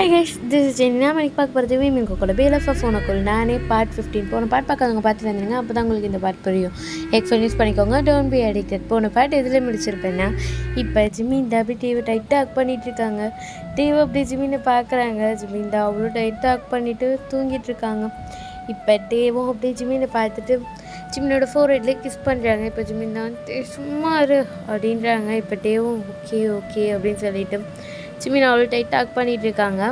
Hi guys, this is Jenny. நான் இன்னைக்கு பார்க்க போகிறது மீன் கூட பேலஃபா ஃபோனுக்குள் நானே பார்ட் 15 போன பார்ட் பார்க்காதவங்க பார்த்து வந்துடுங்க. அப்போ தான் உங்களுக்கு இந்த பார்ட் புரியும். எக்ஸ்போன் யூஸ் பண்ணிக்கோங்க. Don't be addicted. போன பார்ட் எதில் முடிச்சிருப்பேன்னா, இப்போ ஜிமின் அப்படி டிவி டைட்டாக ஹக் பண்ணிகிட்ருக்காங்க. டிவி அப்படி ஜிமினை பார்க்குறாங்க. ஜிமின் தான் அவ்வளோ டைட்டாக ஹக் பண்ணிவிட்டு தூங்கிட்டுருக்காங்க. இப்போ டேவும் அப்படியே ஜிமினை பார்த்துட்டு ஜிமினோட ஃபோர்ஹெட்லேயே கிஸ் பண்ணுறாங்க. இப்போ ஜிமின் தான் சும்மா இரு அப்படின்றாங்க. இப்போ டேவும் ஓகே ஓகே அப்படின்னு சொல்லிட்டு ஜிமின் அவ்வளோ டைட்டாக ஹக் பண்ணிகிட்டு இருக்காங்க.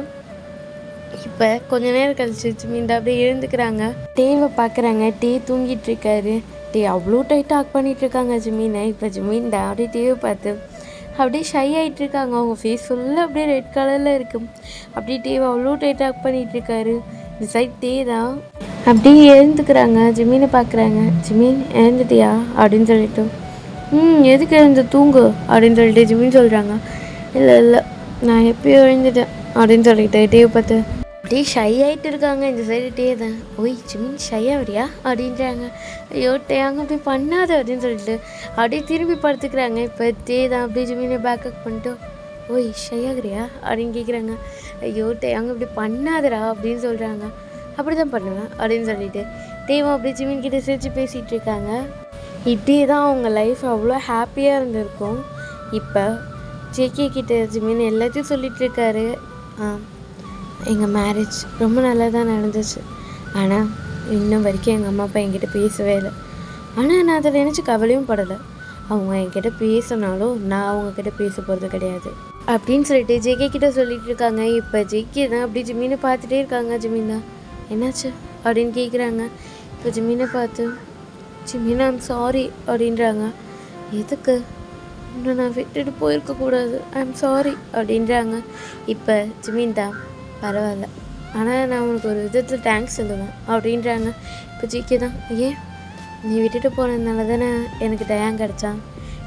இப்போ கொஞ்ச நேரம் கழிச்சு ஜிமின் அப்படியே எழுந்துக்கிறாங்க. டேவை பார்க்குறாங்க. டே தூங்கிட்டு இருக்காரு. டே அவ்வளோ டைட்டாக ஹக் பண்ணிகிட்டு இருக்காங்க ஜிமினை. இப்போ ஜிமின் தான் அப்படியே டேவை பார்த்து அப்படியே ஷை ஆகிட்டு இருக்காங்க. அவங்க ஃபேஸ் ஃபுல்லாக அப்படியே ரெட் கலரில் இருக்கும். அப்படியே டேவை அவ்வளோ டைட்டாக ஹக் பண்ணிகிட்டு இருக்காரு. இந்த சைட் டே தான் அப்படியே எழுந்துக்கிறாங்க. ஜிமினை பார்க்குறாங்க. ஜிமின் எழுந்துட்டியா அப்படின்னு சொல்லிட்டு எதுக்கு எழுந்து தூங்கு அப்படின்னு சொல்லிட்டு ஜிமின் சொல்கிறாங்க. இல்லை நான் எப்பயோ எழுந்துட்டேன் அப்படின்னு சொல்லிட்டு டேவை பார்த்து அப்படியே ஷை ஆகிட்டு இருக்காங்க. இந்த சைடு டே தான் ஓய் ஜிமின் ஷை ஆகிறியா அப்படின்றாங்க. ஐயோ டேங்க அப்படி பண்ணாத அப்படின்னு சொல்லிட்டு அப்படியே திரும்பி படுத்துக்கிறாங்க. இப்போ டே தான் அப்படியே ஜிமினை பேக்கப் பண்ணிட்டு ஓய் ஷை ஆகிறியா அப்படின்னு கேட்குறாங்க. ஐயோ டேங்க அப்படி பண்ணாதரா அப்படின்னு சொல்கிறாங்க. அப்படி தான் பண்ணுவேன் அப்படின்னு சொல்லிட்டு டேவும் அப்படியே ஜிமின் கிட்ட சிரித்து பேசிகிட்டு இருக்காங்க. இப்படியே தான் அவங்க லைஃப் அவ்வளோ ஹாப்பியாக இருந்திருக்கும். இப்போ ஜேகே கிட்ட ஜிமின் எல்லாத்தையும் சொல்லிகிட்ருக்காரு. எங்கள் மேரேஜ் ரொம்ப நல்லா தான் நடந்துச்சு. ஆனால் இன்னும் வரைக்கும் எங்கள் அம்மா அப்பா என்கிட்ட பேசவே இல்லை. ஆனால் நான் அதை நினச்சி கவலையும் படலை. அவங்க என்கிட்ட பேசினாலும் நான் அவங்கக்கிட்ட பேச போகிறது கிடையாது அப்படின்னு சொல்லிட்டு ஜேகே கிட்ட சொல்லிகிட்டு இருக்காங்க. இப்போ ஜேகே தான் அப்படி ஜிமினை பார்த்துட்டே இருக்காங்க. ஜிமின் தான் என்னாச்சு அப்படின்னு கேட்குறாங்க. இப்போ ஜிமினை பார்த்து ஜிமின் ஐம் சாரி அப்படின்றாங்க. எதுக்கு இன்னும் நான் விட்டுட்டு போயிருக்கக்கூடாது, ஐம் சாரி அப்படின்றாங்க. இப்போ ஜிமின் தான் பரவாயில்ல, ஆனால் நான் உனக்கு ஒரு விதத்தில் தேங்க்ஸ் சொல்லுவேன் அப்படின்றாங்க. இப்போ ஜிகே தான் ஏன் நீ விட்டுட்டு போனதுனால தானே எனக்கு டயம் கிடச்சான்,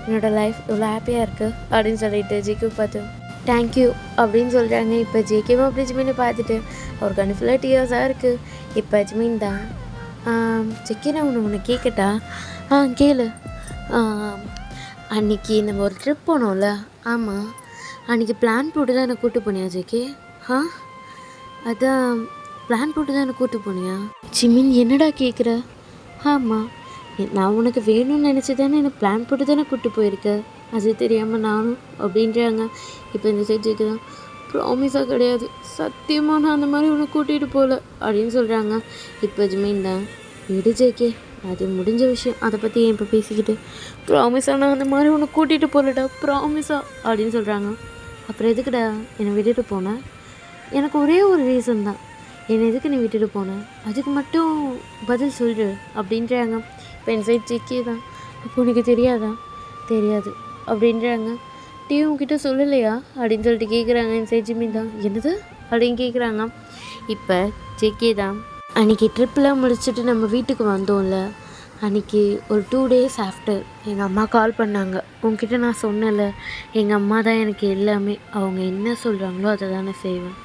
என்னோடய லைஃப் இவ்வளோ ஹாப்பியாக இருக்குது அப்படின்னு சொல்லிட்டு ஜிகே பார்த்து தேங்க்யூ அப்படின்னு சொல்கிறாங்க. இப்போ ஜேகேவும் அப்படி ஜிமினை பார்த்துட்டு அவர் கண்ணு ஃபுல்லாக டீயர்ஸாக இருக்குது. இப்போ ஜிமின் தான் ஜிகே நான் ஒன்று கேட்கட்டா? கேளு. அன்றைக்கி நம்ம ஒரு ட்ரிப் போனோம்ல? ஆமாம், அன்றைக்கி பிளான் போட்டு தான் என்னை கூப்பிட்டு போனியா ஜேகே? அதான் பிளான் போட்டு தான் என்னை கூப்பிட்டு போனியா? ஜிமின் என்னடா கேட்குற? ஆமாம், நான் உனக்கு வேணும்னு நினச்சி தானே எனக்கு பிளான் போட்டு தானே கூப்பிட்டு போயிருக்க, அது தெரியாமல் நானும் அப்படின்றாங்க. இப்போ இந்த சைட் ஜேகே தான் ப்ராமிஸாக கிடையாது, சத்தியமாக நான் அந்த மாதிரி உன்னை கூட்டிகிட்டு போகல அப்படின்னு சொல்கிறாங்க. இப்போ ஜிமின் தான் விடு ஜேகே, அது முடிஞ்ச விஷயம், அதை பற்றி ஏன் இப்போ பேசிக்கிட்டு, ப்ராமிஸாக நான் அந்த மாதிரி உன்னை கூட்டிகிட்டு போகலடா, ப்ராமிஸா அப்படின்னு சொல்கிறாங்க. அப்புறம் எதுக்குடா என்னை விட்டுட்டு போனேன்? எனக்கு ஒரே ஒரு ரீசன் தான், என்னை எதுக்கு நீ விட்டுட்டு போனேன், அதுக்கு மட்டும் பதில் சொல்லு அப்படின்றாங்க. இப்போ என் சைட் ஜேகே தான் அப்போ உனக்கு தெரியாதா? தெரியாது அப்படின்றாங்க. உங்ககிட்ட சொல்லலையா அப்படின்னு சொல்லிட்டு கேட்குறாங்க. என் சைட் ஜிமின் தான் என்னது அப்படின்னு கேட்குறாங்க. இப்போ ஜேகே தான் அன்றைக்கி ட்ரிப்பெலாம் முடிச்சுட்டு நம்ம வீட்டுக்கு வந்தோம்ல, அன்றைக்கி ஒரு 2 days ஆஃப்டர் எங்கள் அம்மா கால் பண்ணாங்க. உங்ககிட்ட நான் சொன்னேன்ல, எங்கள் அம்மா தான் எனக்கு எல்லாமே, அவங்க என்ன சொல்கிறாங்களோ அதை தான் நான் செய்வேன்.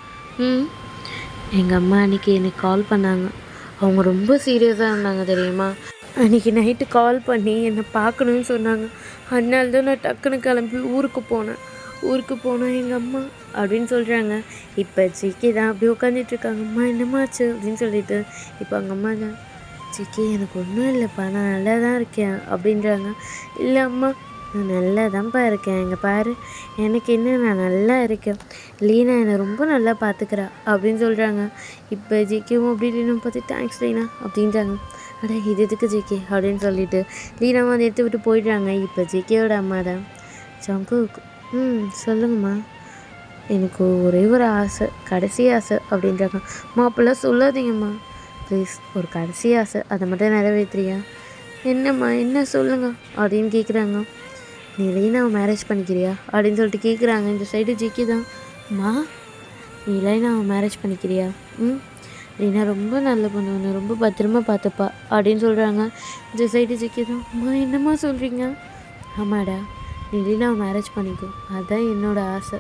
எங்கள் அம்மா அன்றைக்கி எனக்கு கால் பண்ணாங்க. அவங்க ரொம்ப சீரியஸாக இருந்தாங்க தெரியுமா. அன்றைக்கி நைட்டு கால் பண்ணி என்னை பார்க்கணுன்னு சொன்னாங்க. அதனால தான் நான் டக்குன்னு கிளம்பி ஊருக்கு போனேன் எங்கள் அம்மா அப்படின்னு சொல்கிறாங்க. இப்போ ஜிகே தான் அப்படி உட்காந்துட்ருக்காங்க. அம்மா என்னம்மாச்சு அப்படின்னு சொல்லிட்டு இப்போ அவங்க அம்மா தான் ஜிகே எனக்கு ஒன்றும் இல்லைப்பா, நான் நல்லா தான் இருக்கேன் அப்படின்றாங்க. இல்லை அம்மா, நான் நல்லா தான்ப்பா இருக்கேன், இங்கே பாரு எனக்கு என்ன, நான் நல்லா இருக்கேன், லீனா என்னை ரொம்ப நல்லா பார்த்துக்கிறா அப்படின்னு சொல்கிறாங்க. இப்போ ஜிகேவும் அப்படி லீனா பார்த்து தேங்க்ஸ் லீனா அப்படின்றாங்க. அட இது எதுக்கு ஜிகே அப்படின்னு சொல்லிட்டு லீனாவும் அதை எடுத்து விட்டு போயிடுறாங்க. இப்போ ஜிகேவோட அம்மா தான் ஜங்கு சொல்லுங்கம்மா, எனக்கு ஒரே ஒரு ஆசை, கடைசி ஆசை அப்படின்றாங்க. அப்படிலாம் சொல்லாதீங்கம்மா ப்ளீஸ், ஒரு கடைசி ஆசை, அதை மட்டும் நிறைவேற்றுறியா? என்னம்மா என்ன சொல்லுங்க அப்படின்னு கேட்குறாங்க. நீ லைனாவை மேரேஜ் பண்ணிக்கிறியா அப்படின்னு சொல்லிட்டு கேட்குறாங்க. இந்த சைடு ஜிகே தான் அம்மா நீ லைனாவை மேரேஜ் பண்ணிக்கிறியா? லீனா ரொம்ப நல்ல பொண்ணு, ஒன்று ரொம்ப பத்திரமா பார்த்துப்பா அப்படின்னு சொல்கிறாங்க. இந்த சைடு ஜிகே தான் அம்மா என்னம்மா சொல்கிறீங்க? ஆமாடா, நீ லீனாவை மேரேஜ் பண்ணிக்கோ, அதுதான் என்னோடய ஆசை,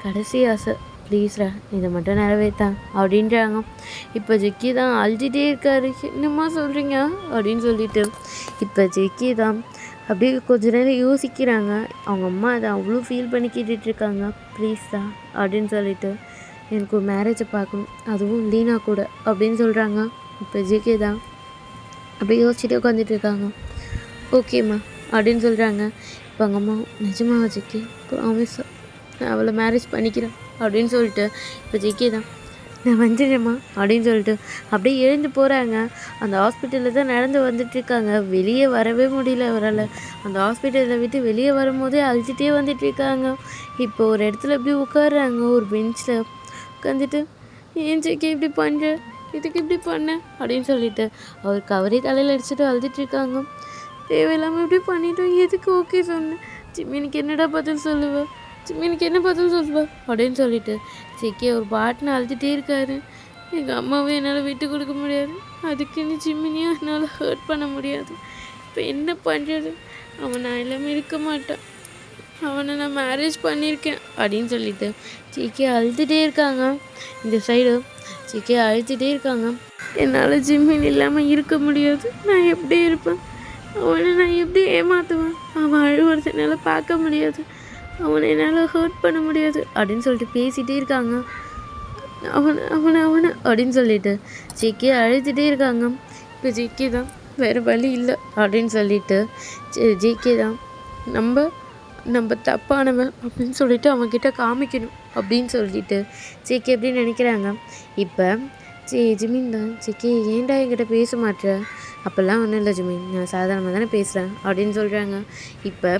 கடைசி ஆசை, ப்ளீஸ்ரா இதை மட்டும் நிறைவேற்றான் அப்படின்றாங்க. இப்போ ஜிகே தான் அழுதுகிட்டே இருக்காரு. என்னம்மா சொல்கிறீங்க அப்படின்னு சொல்லிட்டு இப்போ ஜிகே தான் அப்படியே கொஞ்ச நேரம் யோசிக்கிறாங்க. அவங்க அம்மா அதை அவ்வளோ ஃபீல் பண்ணி கேட்டுட்ருக்காங்க. ப்ளீஸ்ரா அப்படின்னு சொல்லிட்டு எனக்கு ஒரு மேரேஜை பார்க்கணும், அதுவும் லீனா கூட அப்படின்னு சொல்கிறாங்க. இப்போ ஜேகே தான் அப்படியே யோசிச்சுட்டே உட்காந்துட்டு இருக்காங்க. ஓகேம்மா அப்படின்னு சொல்கிறாங்க. இப்போ அவங்க அம்மா நிஜமாக ஜேகே ப்ராமிஸா நான் அவளை மேரேஜ் பண்ணிக்கிறேன் அப்படின்னு சொல்லிட்டு இப்போ ஜேகே தான் நான் வந்துடுறேம்மா அப்படின்னு சொல்லிட்டு அப்படியே எழுந்து போகிறாங்க. அந்த ஹாஸ்பிட்டலில் தான் நடந்து வந்துட்டுருக்காங்க. வெளியே வரவே முடியல அவரால். அந்த ஹாஸ்பிட்டலை விட்டு வெளியே வரும்போதே அழுதுகிட்டே வந்துட்டுருக்காங்க. இப்போ ஒரு இடத்துல இப்படி உட்காடுறாங்க, ஒரு பெஞ்சில் உட்காந்துட்டு, ஏன் ஜேகே இப்படி பண்ணுற, இதுக்கு இப்படி பண்ண அப்படின்னு சொல்லிட்டு அவர் கவரே தலையில் அடிச்சுட்டு அழுதுட்டுருக்காங்க. தேவையில்லாமல் இப்படி பண்ணிட்டோம், எதுக்கு ஓகே சொன்னேன், ஜிம்மினுக்கு என்னடா பதில் சொல்லுவேன், ஜிம்மினுக்கு என்ன பதில் சொல்லுவேன் அப்படின்னு சொல்லிட்டு ஜேகே ஒரு பாட்டுன்னு அழுதுகிட்டே இருக்காரு. எங்கள் அம்மாவை என்னால் விட்டு கொடுக்க முடியாது, அதுக்குன்னு ஜிம்மினியும் என்னால் ஹர்ட் பண்ண முடியாது. இப்போ என்ன பண்ணுறது, அவன் நான் எல்லாமே இருக்க மாட்டான், அவனை நான் மேரேஜ் பண்ணியிருக்கேன் அப்படின்னு சொல்லிட்டு ஜேகே அழுதுகிட்டே இருக்காங்க. இந்த சைடு ஜேகே அழுதுகிட்டே இருக்காங்க. என்னால் ஜிம்மின் இல்லாமல் இருக்க முடியாது, நான் எப்படி இருப்பேன், அவனை நான் எப்படி ஏமாற்றுவேன், அவன் அழுவுறது என்னால் பார்க்க முடியாது, அவனை என்னால் ஹர்ட் பண்ண முடியாது அப்படின்னு சொல்லிட்டு பேசிகிட்டே இருக்காங்க. அவனை அவனை அவனை அப்படின்னு சொல்லிட்டு ஜேகே அழுதுகிட்டே இருக்காங்க. இப்போ ஜேகே தான் வேறு வழி இல்லை அப்படின்னு சொல்லிட்டு ஜேகே தான் நம்ம தப்பானவன் அப்படின்னு சொல்லிட்டு அவன்கிட்ட காமிக்கணும் அப்படின்னு சொல்லிட்டு ஜேகே எப்படி நினைக்கிறாங்க. இப்போ ஜிமின் தான் ஜேகே ஏன்டா என்கிட்ட பேச மாட்டேற, அப்போல்லாம் ஒன்றும் இல்லை ஜிமின், நான் சாதாரணமாக தானே பேசுகிறேன் அப்படின்னு சொல்கிறாங்க. இப்போ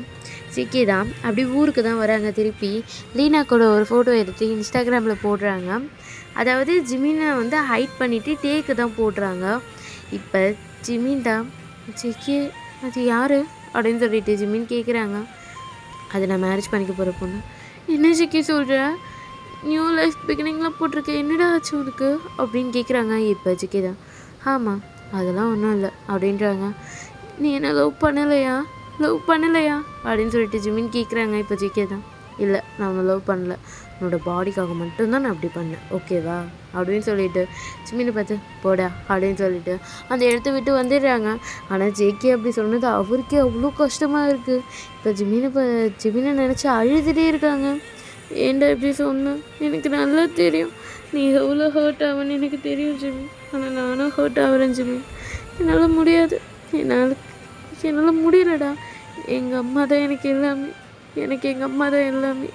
ஜேகே தான் அப்படி ஊருக்கு தான் வராங்க. திருப்பி லீனா கூட ஒரு ஃபோட்டோ எடுத்து இன்ஸ்டாகிராமில் போடுறாங்க. அதாவது ஜிமினை வந்து ஹைட் பண்ணிவிட்டு டேக்கு தான் போடுறாங்க. இப்போ ஜிமின் தான் ஜேகே அது யார் அப்படின்னு சொல்லிட்டு ஜிமின் கேட்குறாங்க. அது நான் மேரேஜ் பண்ணிக்க போகிற பொண்ணு. என்ன ஜேகே சொல்கிற, நியூ லைஃப் பிகினிங்லாம் போட்டிருக்க, என்னடா ஆச்சு உனக்கு அப்படின்னு கேட்குறாங்க. இப்போ ஜேகே தான் ஆமாம் அதெல்லாம் ஒன்றும் இல்லை அப்படின்றாங்க. நீ என்ன லவ் பண்ணலையா அப்படின்னு சொல்லிட்டு ஜிமின் கேட்குறாங்க. இப்போ ஜேகே தான் இல்லை நான் உன்னை லவ் பண்ணல, உன்னோட பாடிக்காக மட்டும்தான் நான் அப்படி பண்ணேன், ஓகேவா அப்படின்னு சொல்லிட்டு ஜிமினை பார்த்து போடா அப்படின்னு சொல்லிட்டு அந்த இடத்த விட்டு வந்துடுறாங்க. ஆனால் ஜேகே அப்படி சொன்னது அவருக்கே அவ்வளோ கஷ்டமாக இருக்குது. இப்போ ஜிமினை நினச்சி அழுதுகிட்டே இருக்காங்க. ஏன்டா இப்படி சொன்னேன், எனக்கு நல்லா தெரியும் நீ எவ்வளோ ஹர்ட் ஆகுன்னு எனக்கு தெரியும் ஜிமின், ஆனால் நானும் ஹர்ட் ஆகிறேன் ஜிமின், என்னால் முடியாது, என்னால் முடியலடா, எங்கள் அம்மா தான் எனக்கு எங்கள் அம்மா தான் எல்லாமே,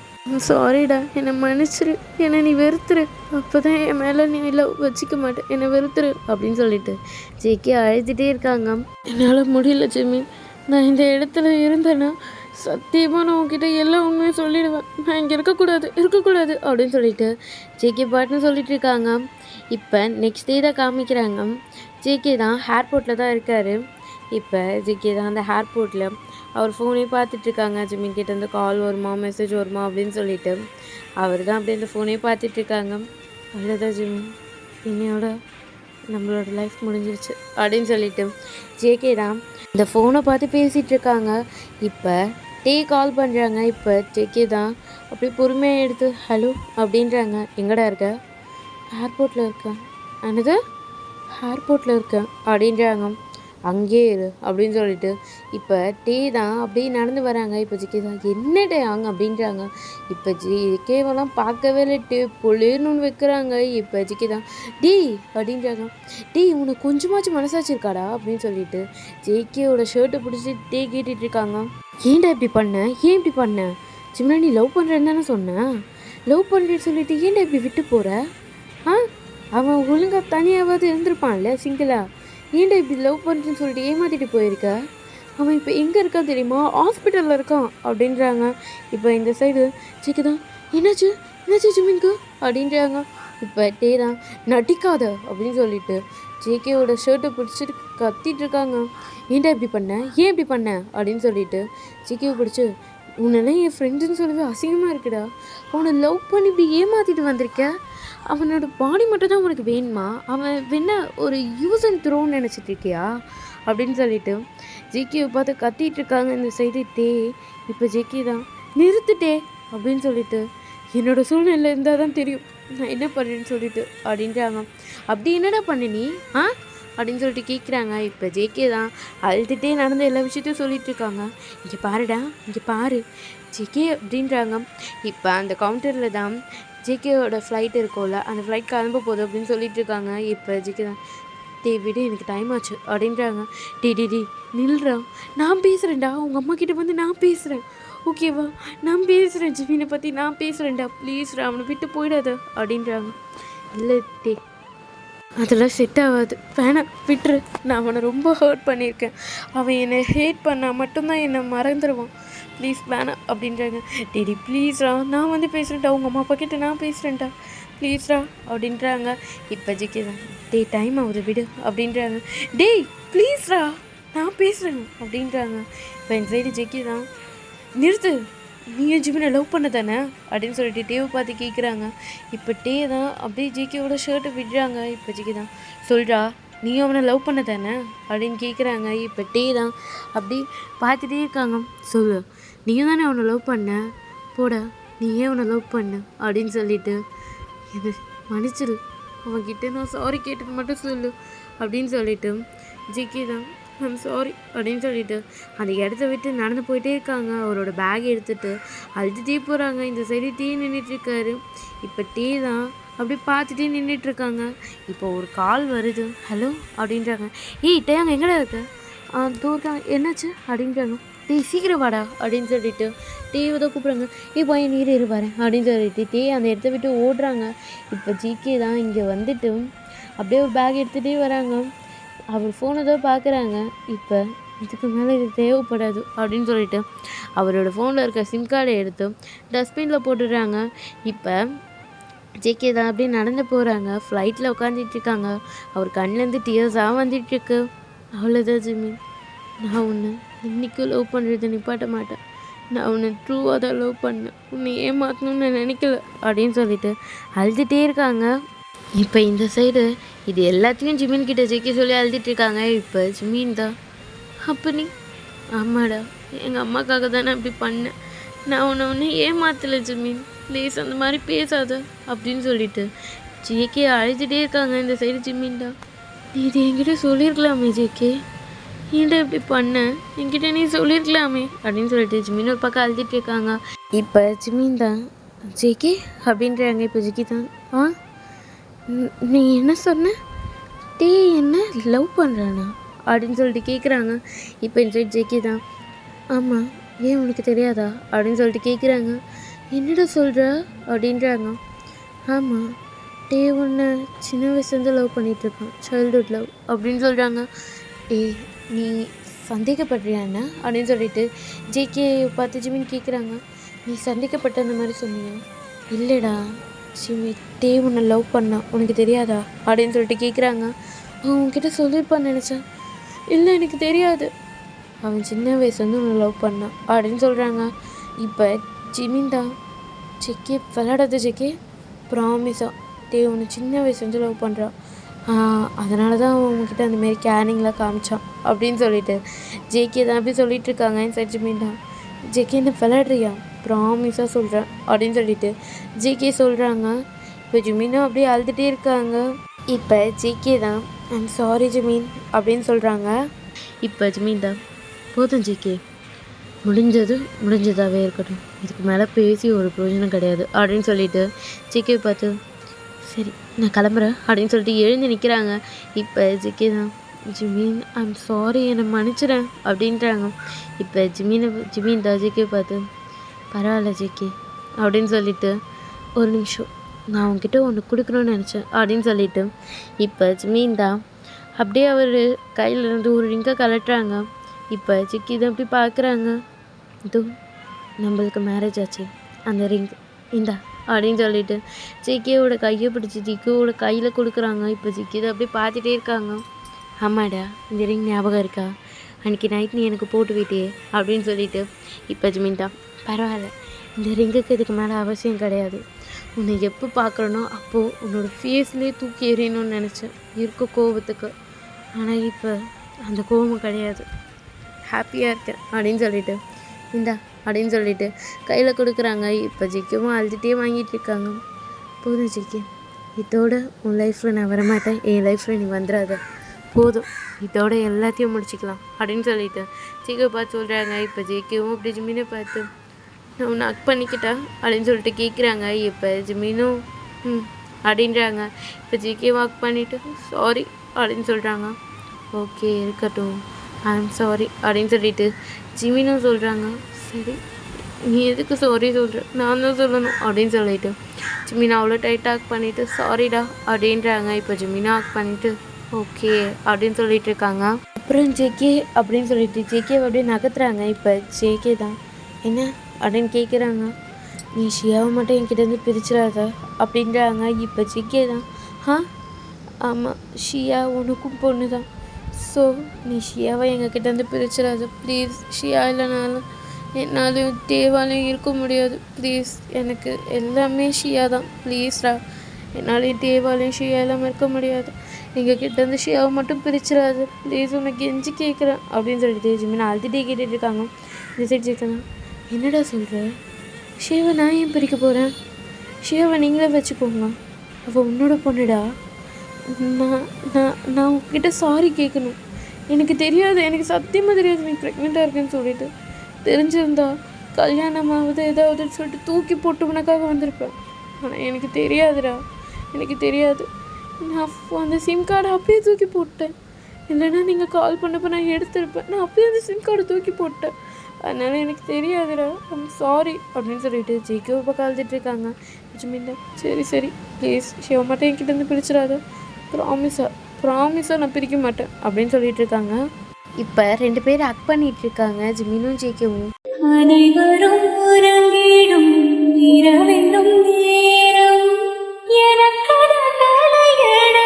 சாரிடா, என்னை மன்னிச்சிரு, என்னை நீ வெறுத்துரு, அப்போ தான் என் மேலே நீ லவ் வச்சிக்க மாட்டேன், என்னை வெறுத்துரு அப்படின்னு சொல்லிட்டு ஜேகே அழுதுகிட்டே இருக்காங்க. என்னால் முடியல ஜிமின், நான் இந்த இடத்துல இருந்தேன்னா சத்தியமாக நான் உங்ககிட்ட எல்லா உண்மையும் சொல்லிடுவேன், நான் இங்கே இருக்கக்கூடாது அப்படின்னு சொல்லிட்டு ஜேகே பாட்டுன்னு சொல்லிட்டு இருக்காங்க. இப்போ நெக்ஸ்ட் டே தான் காமிக்கிறாங்க. ஜேகே தான் ஏர்போர்ட்டில் தான் இருக்கார். இப்போ ஜேகே தான் அந்த ஏர்போர்ட்டில் அவர் ஃபோனே பார்த்துட்ருக்காங்க. ஜிமின் கிட்டேருந்து கால் வருமா மெசேஜ் வருமா அப்படின்னு சொல்லிட்டு அவர் தான் அப்படியே அந்த ஃபோனே பார்த்துட்ருக்காங்க. அவ்வளோதான் ஜிமின், இன்னையோட நம்மளோட லைஃப் முடிஞ்சிருச்சு அப்படின்னு சொல்லிட்டு ஜேகே தான் இந்த ஃபோனை பார்த்து பேசிகிட்டு இருக்காங்க. இப்போ டே கால் பண்ணுறாங்க. இப்போ ஜேகே தான் அப்படியே பொறுமையாக எடுத்து ஹலோ அப்படின்றாங்க. எங்கடா இருக்க, ஏர்போர்ட்டில் இருக்கேன், என்னது ஏர்போர்ட்டில் இருக்கேன் அப்படின்றாங்க. அங்கே இரு அப்படின்னு சொல்லிட்டு இப்போ டே தான் அப்படியே நடந்து வராங்க. இப்போ ஜேகே தான் என்ன டே அங்கே அப்படின்றாங்க. இப்போ ஜேகேவெல்லாம் பார்க்கவே இல்லை, டே பொலேன்னு வைக்கிறாங்க. இப்போ ஜேகே தான் டே அப்படின்றாங்க. டே உனக்கு கொஞ்சமாச்சும் மனசாச்சு இருக்காடா அப்படின்னு சொல்லிட்டு ஜேகேவோட ஷர்ட்டை பிடிச்சி டே கேட்டுட்டு இருக்காங்க. ஏன்டா இப்படி பண்ண, ஏன் இப்படி பண்ண, சிம்ரா நீ லவ் பண்ணுறேன்னு தானே சொன்னேன், லவ் பண்ணுறேன்னு சொல்லிட்டு ஏன்டா இப்படி விட்டு போகிற, அவன் ஒழுங்காக தனியாவது இருந்திருப்பான்ல சிங்கிளா, ஏன்டா இப்படி லவ் பண்ணுறேன்னு சொல்லிட்டு ஏமாற்றிட்டு போயிருக்க, அவன் இப்போ எங்கே இருக்கான் தெரியுமா, ஹாஸ்பிட்டலில் இருக்கான் அப்படின்றாங்க. இப்போ இந்த சைடு ஜேகே தான் என்னாச்சு ஜிமின்க்கு அப்படின்றாங்க. இப்போ டே தான் நடிக்காத அப்படின்னு சொல்லிட்டு ஜேகேவோட ஷர்ட்டை பிடிச்சிட்டு கத்திட்டு இருக்காங்க. ஏன்டா இப்படி பண்ண, ஏன் இப்படி பண்ண அப்படின்னு சொல்லிட்டு ஜேகேவை பிடிச்சி உன்னெல்லாம் என் ஃப்ரெண்டுன்னு சொல்லவே அசிங்கமாக இருக்குடா, அவனை லவ் பண்ணி இப்படி ஏமாற்றிட்டு வந்திருக்க, அவனோட பாடி மட்டும் தான் உனக்கு வேணுமா, அவன் என்ன ஒரு யூஸ் அண்ட் த்ரோன்னு நினச்சிட்டு இருக்கியா அப்படின்னு சொல்லிட்டு ஜேகேவை பார்த்து கத்திட்டு இருக்காங்க இந்த சைடு டே. இப்போ ஜேகே தான் நிறுத்துட்டே அப்படின்னு சொல்லிட்டு என்னோட சூழ்நிலை இருந்தால் தான் தெரியும் நான் என்ன பண்ணுறேன்னு சொல்லிட்டு அப்படின்றாங்க. அப்படி என்னடா பண்ண நீ அப்படின்னு சொல்லிட்டு கேட்குறாங்க. இப்போ ஜேகே தான் அழுதுகிட்டே நடந்த எல்லா விஷயத்தையும் சொல்லிட்டு இருக்காங்க. இங்கே பாருடா, இங்கே பாரு ஜேகே அப்படின்றாங்க. இப்போ அந்த கவுண்டரில் தான் ஜேகேவோட ஃப்ளைட் இருக்கும்ல, அந்த ஃப்ளைட் கிளம்ப போகுது அப்படின்னு சொல்லிட்டு இருக்காங்க. இப்போ ஜேகே தான், விடு எனக்கு டைம் ஆச்சு அப்படின்றாங்க. டே நில்றா, நான் பேசுகிறேன்டா, உங்கள் அம்மா கிட்ட வந்து நான் பேசுகிறேன், ஓகேவா, நான் பேசுகிறேன், ஜிமினை பற்றி நான் பேசுகிறேன்டா, ப்ளீஸ்டா அவனை விட்டு போயிடாத அப்படின்றாங்க. இல்லை அதெல்லாம் செட் ஆகாது, வேணாம் விட்டுரு, நான் அவனை ரொம்ப ஹர்ட் பண்ணியிருக்கேன், அவன் என்னை ஹேட் பண்ணால் மட்டும்தான் என்னை மறந்துடுவான், ப்ளீஸ் வேணாம் அப்படின்றாங்க. டேடி ப்ளீஸ்ரா, நான் வந்து பேசுகிறேன்டா, உங்கள் அம்மா அப்பா கிட்ட நான் பேசுகிறேன்டா, ப்ளீஸ்ரா அப்படின்றாங்க. இப்போ ஜிக்கே தான், டைம் ஆகுது விடு அப்படின்றாங்க. டேய் ப்ளீஸ்ரா நான் பேசுகிறேன் அப்படின்றாங்க. இப்போ என் சைடு ஜிக்கே தான், நிறுத்து, நீயும் ஜிமினை லவ் பண்ண தானே அப்படின்னு சொல்லிட்டு டேவை பார்த்து கேட்குறாங்க. இப்போ டே தான் அப்படியே ஜிகேவோட ஷர்ட்டை விடுறாங்க. இப்போ ஜிகே தான், சொல்கிறா நீயும் அவனை லவ் பண்ண தானே அப்படின்னு கேட்குறாங்க. இப்போ டே தான் அப்படி பார்த்துட்டே இருக்காங்க. சொல்லு, நீயும் தானே அவனை லவ் பண்ண, போடா நீ ஏன் அவனை லவ் பண்ண அப்படின்னு சொல்லிட்டு, இது மன்னிச்சிரு, அவன்கிட்ட நான் சாரி கேட்டது மட்டும் சொல்லு அப்படின்னு சொல்லிட்டு ஜிகே தான் ஐம் சாரி அப்படின்னு சொல்லிட்டு அந்த இடத்த விட்டு நடந்து போயிட்டே இருக்காங்க. அவரோட பேக் எடுத்துகிட்டு அழுதுகிட்டே போகிறாங்க. இந்த சைடு டீ நின்றுட்டுருக்காரு. இப்போ டீ தான் அப்படி பார்த்துட்டே நின்றுட்டுருக்காங்க. இப்போ ஒரு கால் வருது. ஹலோ அப்படின்றாங்க. டே அங்கே எங்கடா இருக்க? தூரம் என்னாச்சு அப்படின்றாங்க. சீக்கிரம் வாடா அப்படின்னு சொல்லிட்டு டீவை தான் கூப்பிட்றாங்க. பையன் நீர் இருப்பாரு அப்படின்னு சொல்லிட்டு டீ அந்த இடத்த விட்டு ஓடுறாங்க. இப்போ ஜிகே தான் இங்கே வந்துட்டு அப்படியே ஒரு பேக் எடுத்துகிட்டே வராங்க. அவர் ஃபோனை தான் பார்க்குறாங்க. இப்போ இதுக்கு மேலே இது தேவைப்படாது அப்படின்னு சொல்லிட்டு அவரோட ஃபோனில் இருக்க சிம் கார்டை எடுத்து டஸ்ட்பினில் போட்டுடுறாங்க. இப்போ ஜேகே தான் அப்படியே நடந்து போகிறாங்க. ஃப்ளைட்டில் உட்காந்துட்ருக்காங்க. அவர் கண்ணிலேருந்து டியர்ஸாக வந்துட்டுருக்கு. அவ்வளோதான் ஜிம்மி, நான் உன்னை இன்றைக்கும் லவ் பண்ணுறது நிப்பாட்ட மாட்டேன், நான் உன்னை ட்ரூவாக தான் லவ் பண்ணேன், உன்னை ஏமாற்றணும்னு நான் நினைக்கல அப்படின்னு சொல்லிட்டு அழுதுகிட்டே இருக்காங்க. இப்போ இந்த சைடு இது எல்லாத்தையும் ஜிமின் கிட்ட ஜெயிக்க சொல்லி அழுதுட்டுருக்காங்க. இப்போ ஜிமின் தான், அப்போ நீ, ஆமாடா எங்கள் அம்மாக்காக தானே அப்படி பண்ணேன், நான் உன்னை ஏமாத்தலை ஜிமின், ப்ளீஸ் அந்த மாதிரி பேசாத அப்படின்னு சொல்லிட்டு ஜேகே அழுதுகிட்டே இருக்காங்க. இந்த சைடு ஜிமின் தான், நீ இது என்கிட்ட சொல்லியிருக்கலாமே ஜேகே, ஏன்டா இப்படி பண்ண, என்கிட்ட நீ சொல்லியிருக்கலாமே அப்படின்னு சொல்லிட்டு ஜிமின் ஒரு பக்கம் அழுதுட்டு இருக்காங்க. இப்போ ஜிமின் தான், ஜேகே அப்படின்றாங்க. இப்போ ஜிகி தான், நீ என்ன சொன்ன, டே என்ன லவ் பண்ணுறானா அப்படின்னு சொல்லிட்டு கேட்குறாங்க. இப்போ இந்த சைட் ஜேகே தான், ஆமாம் ஏன் உனக்கு தெரியாதா அப்படின்னு சொல்லிட்டு கேட்குறாங்க. என்னடா சொல்கிற அப்படின்றாங்க. ஆமாம் டே ஒன்று சின்ன வயசுலேருந்து லவ் பண்ணிகிட்ருக்கான், சைல்டுஹுட் லவ் அப்படின்னு சொல்கிறாங்க. நீ சந்தேகப்படுறியா என்ன அப்படின்னு சொல்லிட்டு ஜேகே பார்த்து ஜிமின் கேட்குறாங்க. நீ சந்தேகப்பட்ட அந்த மாதிரி சொன்னியா? இல்லைடா ஜிம்மி, டே உன்னை லவ் பண்ணான், உனக்கு தெரியாதா அப்படின்னு சொல்லிட்டு கேட்குறாங்க. அவன் உன்கிட்ட சொல்லியிருப்பான்னு நினச்சேன். இல்லை எனக்கு தெரியாது, அவன் சின்ன வயசுலேருந்து உன்னை லவ் பண்ணான் அப்படின்னு சொல்கிறாங்க. இப்போ ஜிமின் தான், ஜெக்கே விளையாடாத ஜெக்கே, ப்ராமிஸாக டே உன்னை சின்ன வயசுலேருந்து லவ் பண்ணுறான், அதனால தான் அவன் உங்ககிட்ட அந்தமாரி கேரிங்லாம் காமிச்சான் அப்படின்னு சொல்லிட்டு ஜேகே தான் அப்படி சொல்லிட்டு இருக்காங்க. சரி ஜிமின் தான், ஜேகே என்ன விளையாடுறியா, ப்ராமிஸாக சொல்கிறேன் அப்படின்னு சொல்லிட்டு ஜேகே சொல்கிறாங்க. இப்போ ஜிமினும் அப்படியே அழுதுகிட்டே இருக்காங்க. இப்போ ஜேகே தான், ஐம் சாரி ஜிமின் அப்படின்னு சொல்கிறாங்க. இப்போ ஜிமின் தான், போதும் ஜேகே, முடிஞ்சதாகவே இருக்கட்டும், இதுக்கு மேலே பேசி ஒரு பிரயோஜனம் கிடையாது அப்படின்னு சொல்லிட்டு ஜேகே பார்த்து, சரி நான் கிளம்புறேன் அப்படின்னு சொல்லிட்டு எழுந்து நிற்கிறாங்க. இப்போ ஜேகே தான், ஜிமின் ஐம் சாரி என்னை மன்னிச்சிடேன் அப்படின்றாங்க. இப்போ ஜிமின் தான் ஜேகே பார்த்து, பரவாயில்ல ஜேகே அப்படின்னு சொல்லிட்டு, ஒரு நிமிஷம் நான் உங்ககிட்ட ஒன்று கொடுக்கணும்னு நினச்சேன் அப்படின்னு சொல்லிட்டு இப்போ ஜிமின் தான் அப்படியே அவர் கையிலேருந்து ஒரு ரிங்கை கலட்டுறாங்க. இப்போ ஜிக்கி தான் அப்படி பார்க்குறாங்க. இதோ நம்மளுக்கு மேரேஜ் ஆச்சு, அந்த ரிங் இந்தா அப்படின்னு சொல்லிட்டு ஜிக்கியோட கையை பிடிச்சி ஜிக்கியோட கையில் கொடுக்குறாங்க. இப்போ ஜிக்கி தான் அப்படியே பார்த்துட்டே இருக்காங்க. ஆமாடா இந்த ரிங் ஞாபகம் இருக்கா, அன்றைக்கி நைட் நீ எனக்கு போட்டு விட்டியே அப்படின்னு சொல்லிட்டு இப்போ ஜிமின் தான், பரவாயில்ல இந்த ரிங்குக்கு இதுக்கு மேலே அவசியம் கிடையாது, உன்னை எப்போ பார்க்குறனோ அப்போது உன்னோட ஃபேஸ்லேயே தூக்கி எறியணும்னு நினச்சேன் இருக்க கோபத்துக்கு, ஆனால் இப்போ அந்த கோபம் கிடையாது, ஹாப்பியாக இருக்கேன் அப்படின்னு சொல்லிட்டு இந்தா அப்படின்னு சொல்லிட்டு கையில் கொடுக்குறாங்க. இப்போ ஜிக்கியும் அழுதுகிட்டே வாங்கிட்டு இருக்காங்க. போதும் ஜிக்கி, இதோட உன் லைஃப்பில் நான் வரமாட்டேன், என் லைஃப்பில் நீ வந்துடாத, போதும் இதோட எல்லாத்தையும் முடிச்சிக்கலாம் அப்படின்னு சொல்லிட்டு ஜிக்கியை பார்த்து சொல்கிறாங்க. இப்போ ஜிக்கியும் அப்படி ஜிமினை பார்த்து, நான் உன்னை ஹக் பண்ணிக்கிட்டா அப்படின்னு சொல்லிட்டு கேட்குறாங்க. இப்போ ஜிமினும் ம் அப்படின்றாங்க. இப்போ ஜேகே ஹக் பண்ணிவிட்டு சாரி அப்படின்னு சொல்கிறாங்க. ஓகே இருக்கட்டும், ஐ ஆம் சாரி அப்படின்னு சொல்லிட்டு ஜிமினும் சொல்கிறாங்க. சரி நீ எதுக்கு சாரி சொல்கிற, நான் தான் சொல்லணும் அப்படின்னு சொல்லிட்டு ஜிமினா அவ்வளோ டைட்டாக ஹக் பண்ணிவிட்டு சாரிடா அப்படின்றாங்க. இப்போ ஜிமினா ஹக் பண்ணிவிட்டு ஓகே அப்படின்னு சொல்லிட்டு இருக்காங்க. அப்புறம் ஜேகே அப்படின்னு சொல்லிட்டு ஜேகே அப்படியே நகர்த்துறாங்க. இப்போ ஜேகே தான் என்ன அப்படின்னு கேட்குறாங்க. நீ ஷியாவை மட்டும் என்கிட்டேருந்து பிரிச்சிடாத அப்படின்றாங்க. இப்போ ஜேகே தான் ஆமாம் ஷியா உனக்கும் பொண்ணு தான், ஸோ நீ ஷியாவை எங்ககிட்டேருந்து பிரிச்சிடாத ப்ளீஸ். ஷியா இல்லைனாலும் என்னாலையும் தேவாலையும் இருக்க முடியாது ப்ளீஸ். எனக்கு எல்லாமே ஷியா தான் ப்ளீஸ்டா. என்னாலையும் தேவாலையும் ஷியா இல்லாமல் இருக்க முடியாது. எங்கள் கிட்டேருந்து ஷியாவை மட்டும் பிரிச்சிடாது ப்ளீஸ், உனக்கு எஞ்சி கேட்குறேன் அப்படின்னு சொல்லிட்டு ஜிமினா அழுதுகிட்டே கேட்டுட்டு இருக்காங்க. ரிசைட் கேட்கலாம். என்னடா சொல்கிற, ஷியாவை நான் ஏன் பிரிக்க போகிறேன், ஷியாவை நீங்களே வச்சுக்கோங்க, அவள் உன்னோட பொண்ணுடா. நான் நான் நான் உங்ககிட்ட சாரி கேட்கணும். எனக்கு தெரியாது, எனக்கு சத்தியமாக தெரியாது நீ ப்ரெக்னெண்ட்டாக இருக்குன்னு சொல்லிட்டு. தெரிஞ்சிருந்தா கல்யாணமாவது ஏதாவதுன்னு சொல்லிட்டு தூக்கி போட்டு உனக்காக வந்திருப்பேன். ஆனால் எனக்கு தெரியாதுடா, எனக்கு தெரியாது. நான் அந்த சிம் கார்டை அப்பயே தூக்கி போட்டேன். இல்லைன்னா நீங்கள் கால் பண்ணப்போ நான் எடுத்திருப்பேன். நான் அப்பயே அந்த சிம் கார்டை தூக்கி போட்டேன். அதனால் எனக்கு தெரியாதுடா, ஐம் சாரி அப்படின்னு சொல்லிட்டு ஜேகே ஒரு பக்கம் அழுதுட்டுருக்காங்க. ஜிமின் சரி சரி ப்ளீஸ் ஷிவ மட்டும் என்கிட்டேருந்து பிரிச்சிடாத, ப்ராமிஸாக நான் பிரிக்க மாட்டேன் அப்படின்னு சொல்லிட்டு இருக்காங்க. இப்போ 2 பேர் ஹக் பண்ணிட்டு இருக்காங்க, ஜிமினும் ஜேகேவும். அனைவரும் உறங்கிடும் இரவென்னும் நேரம் எனக்கென தலையணை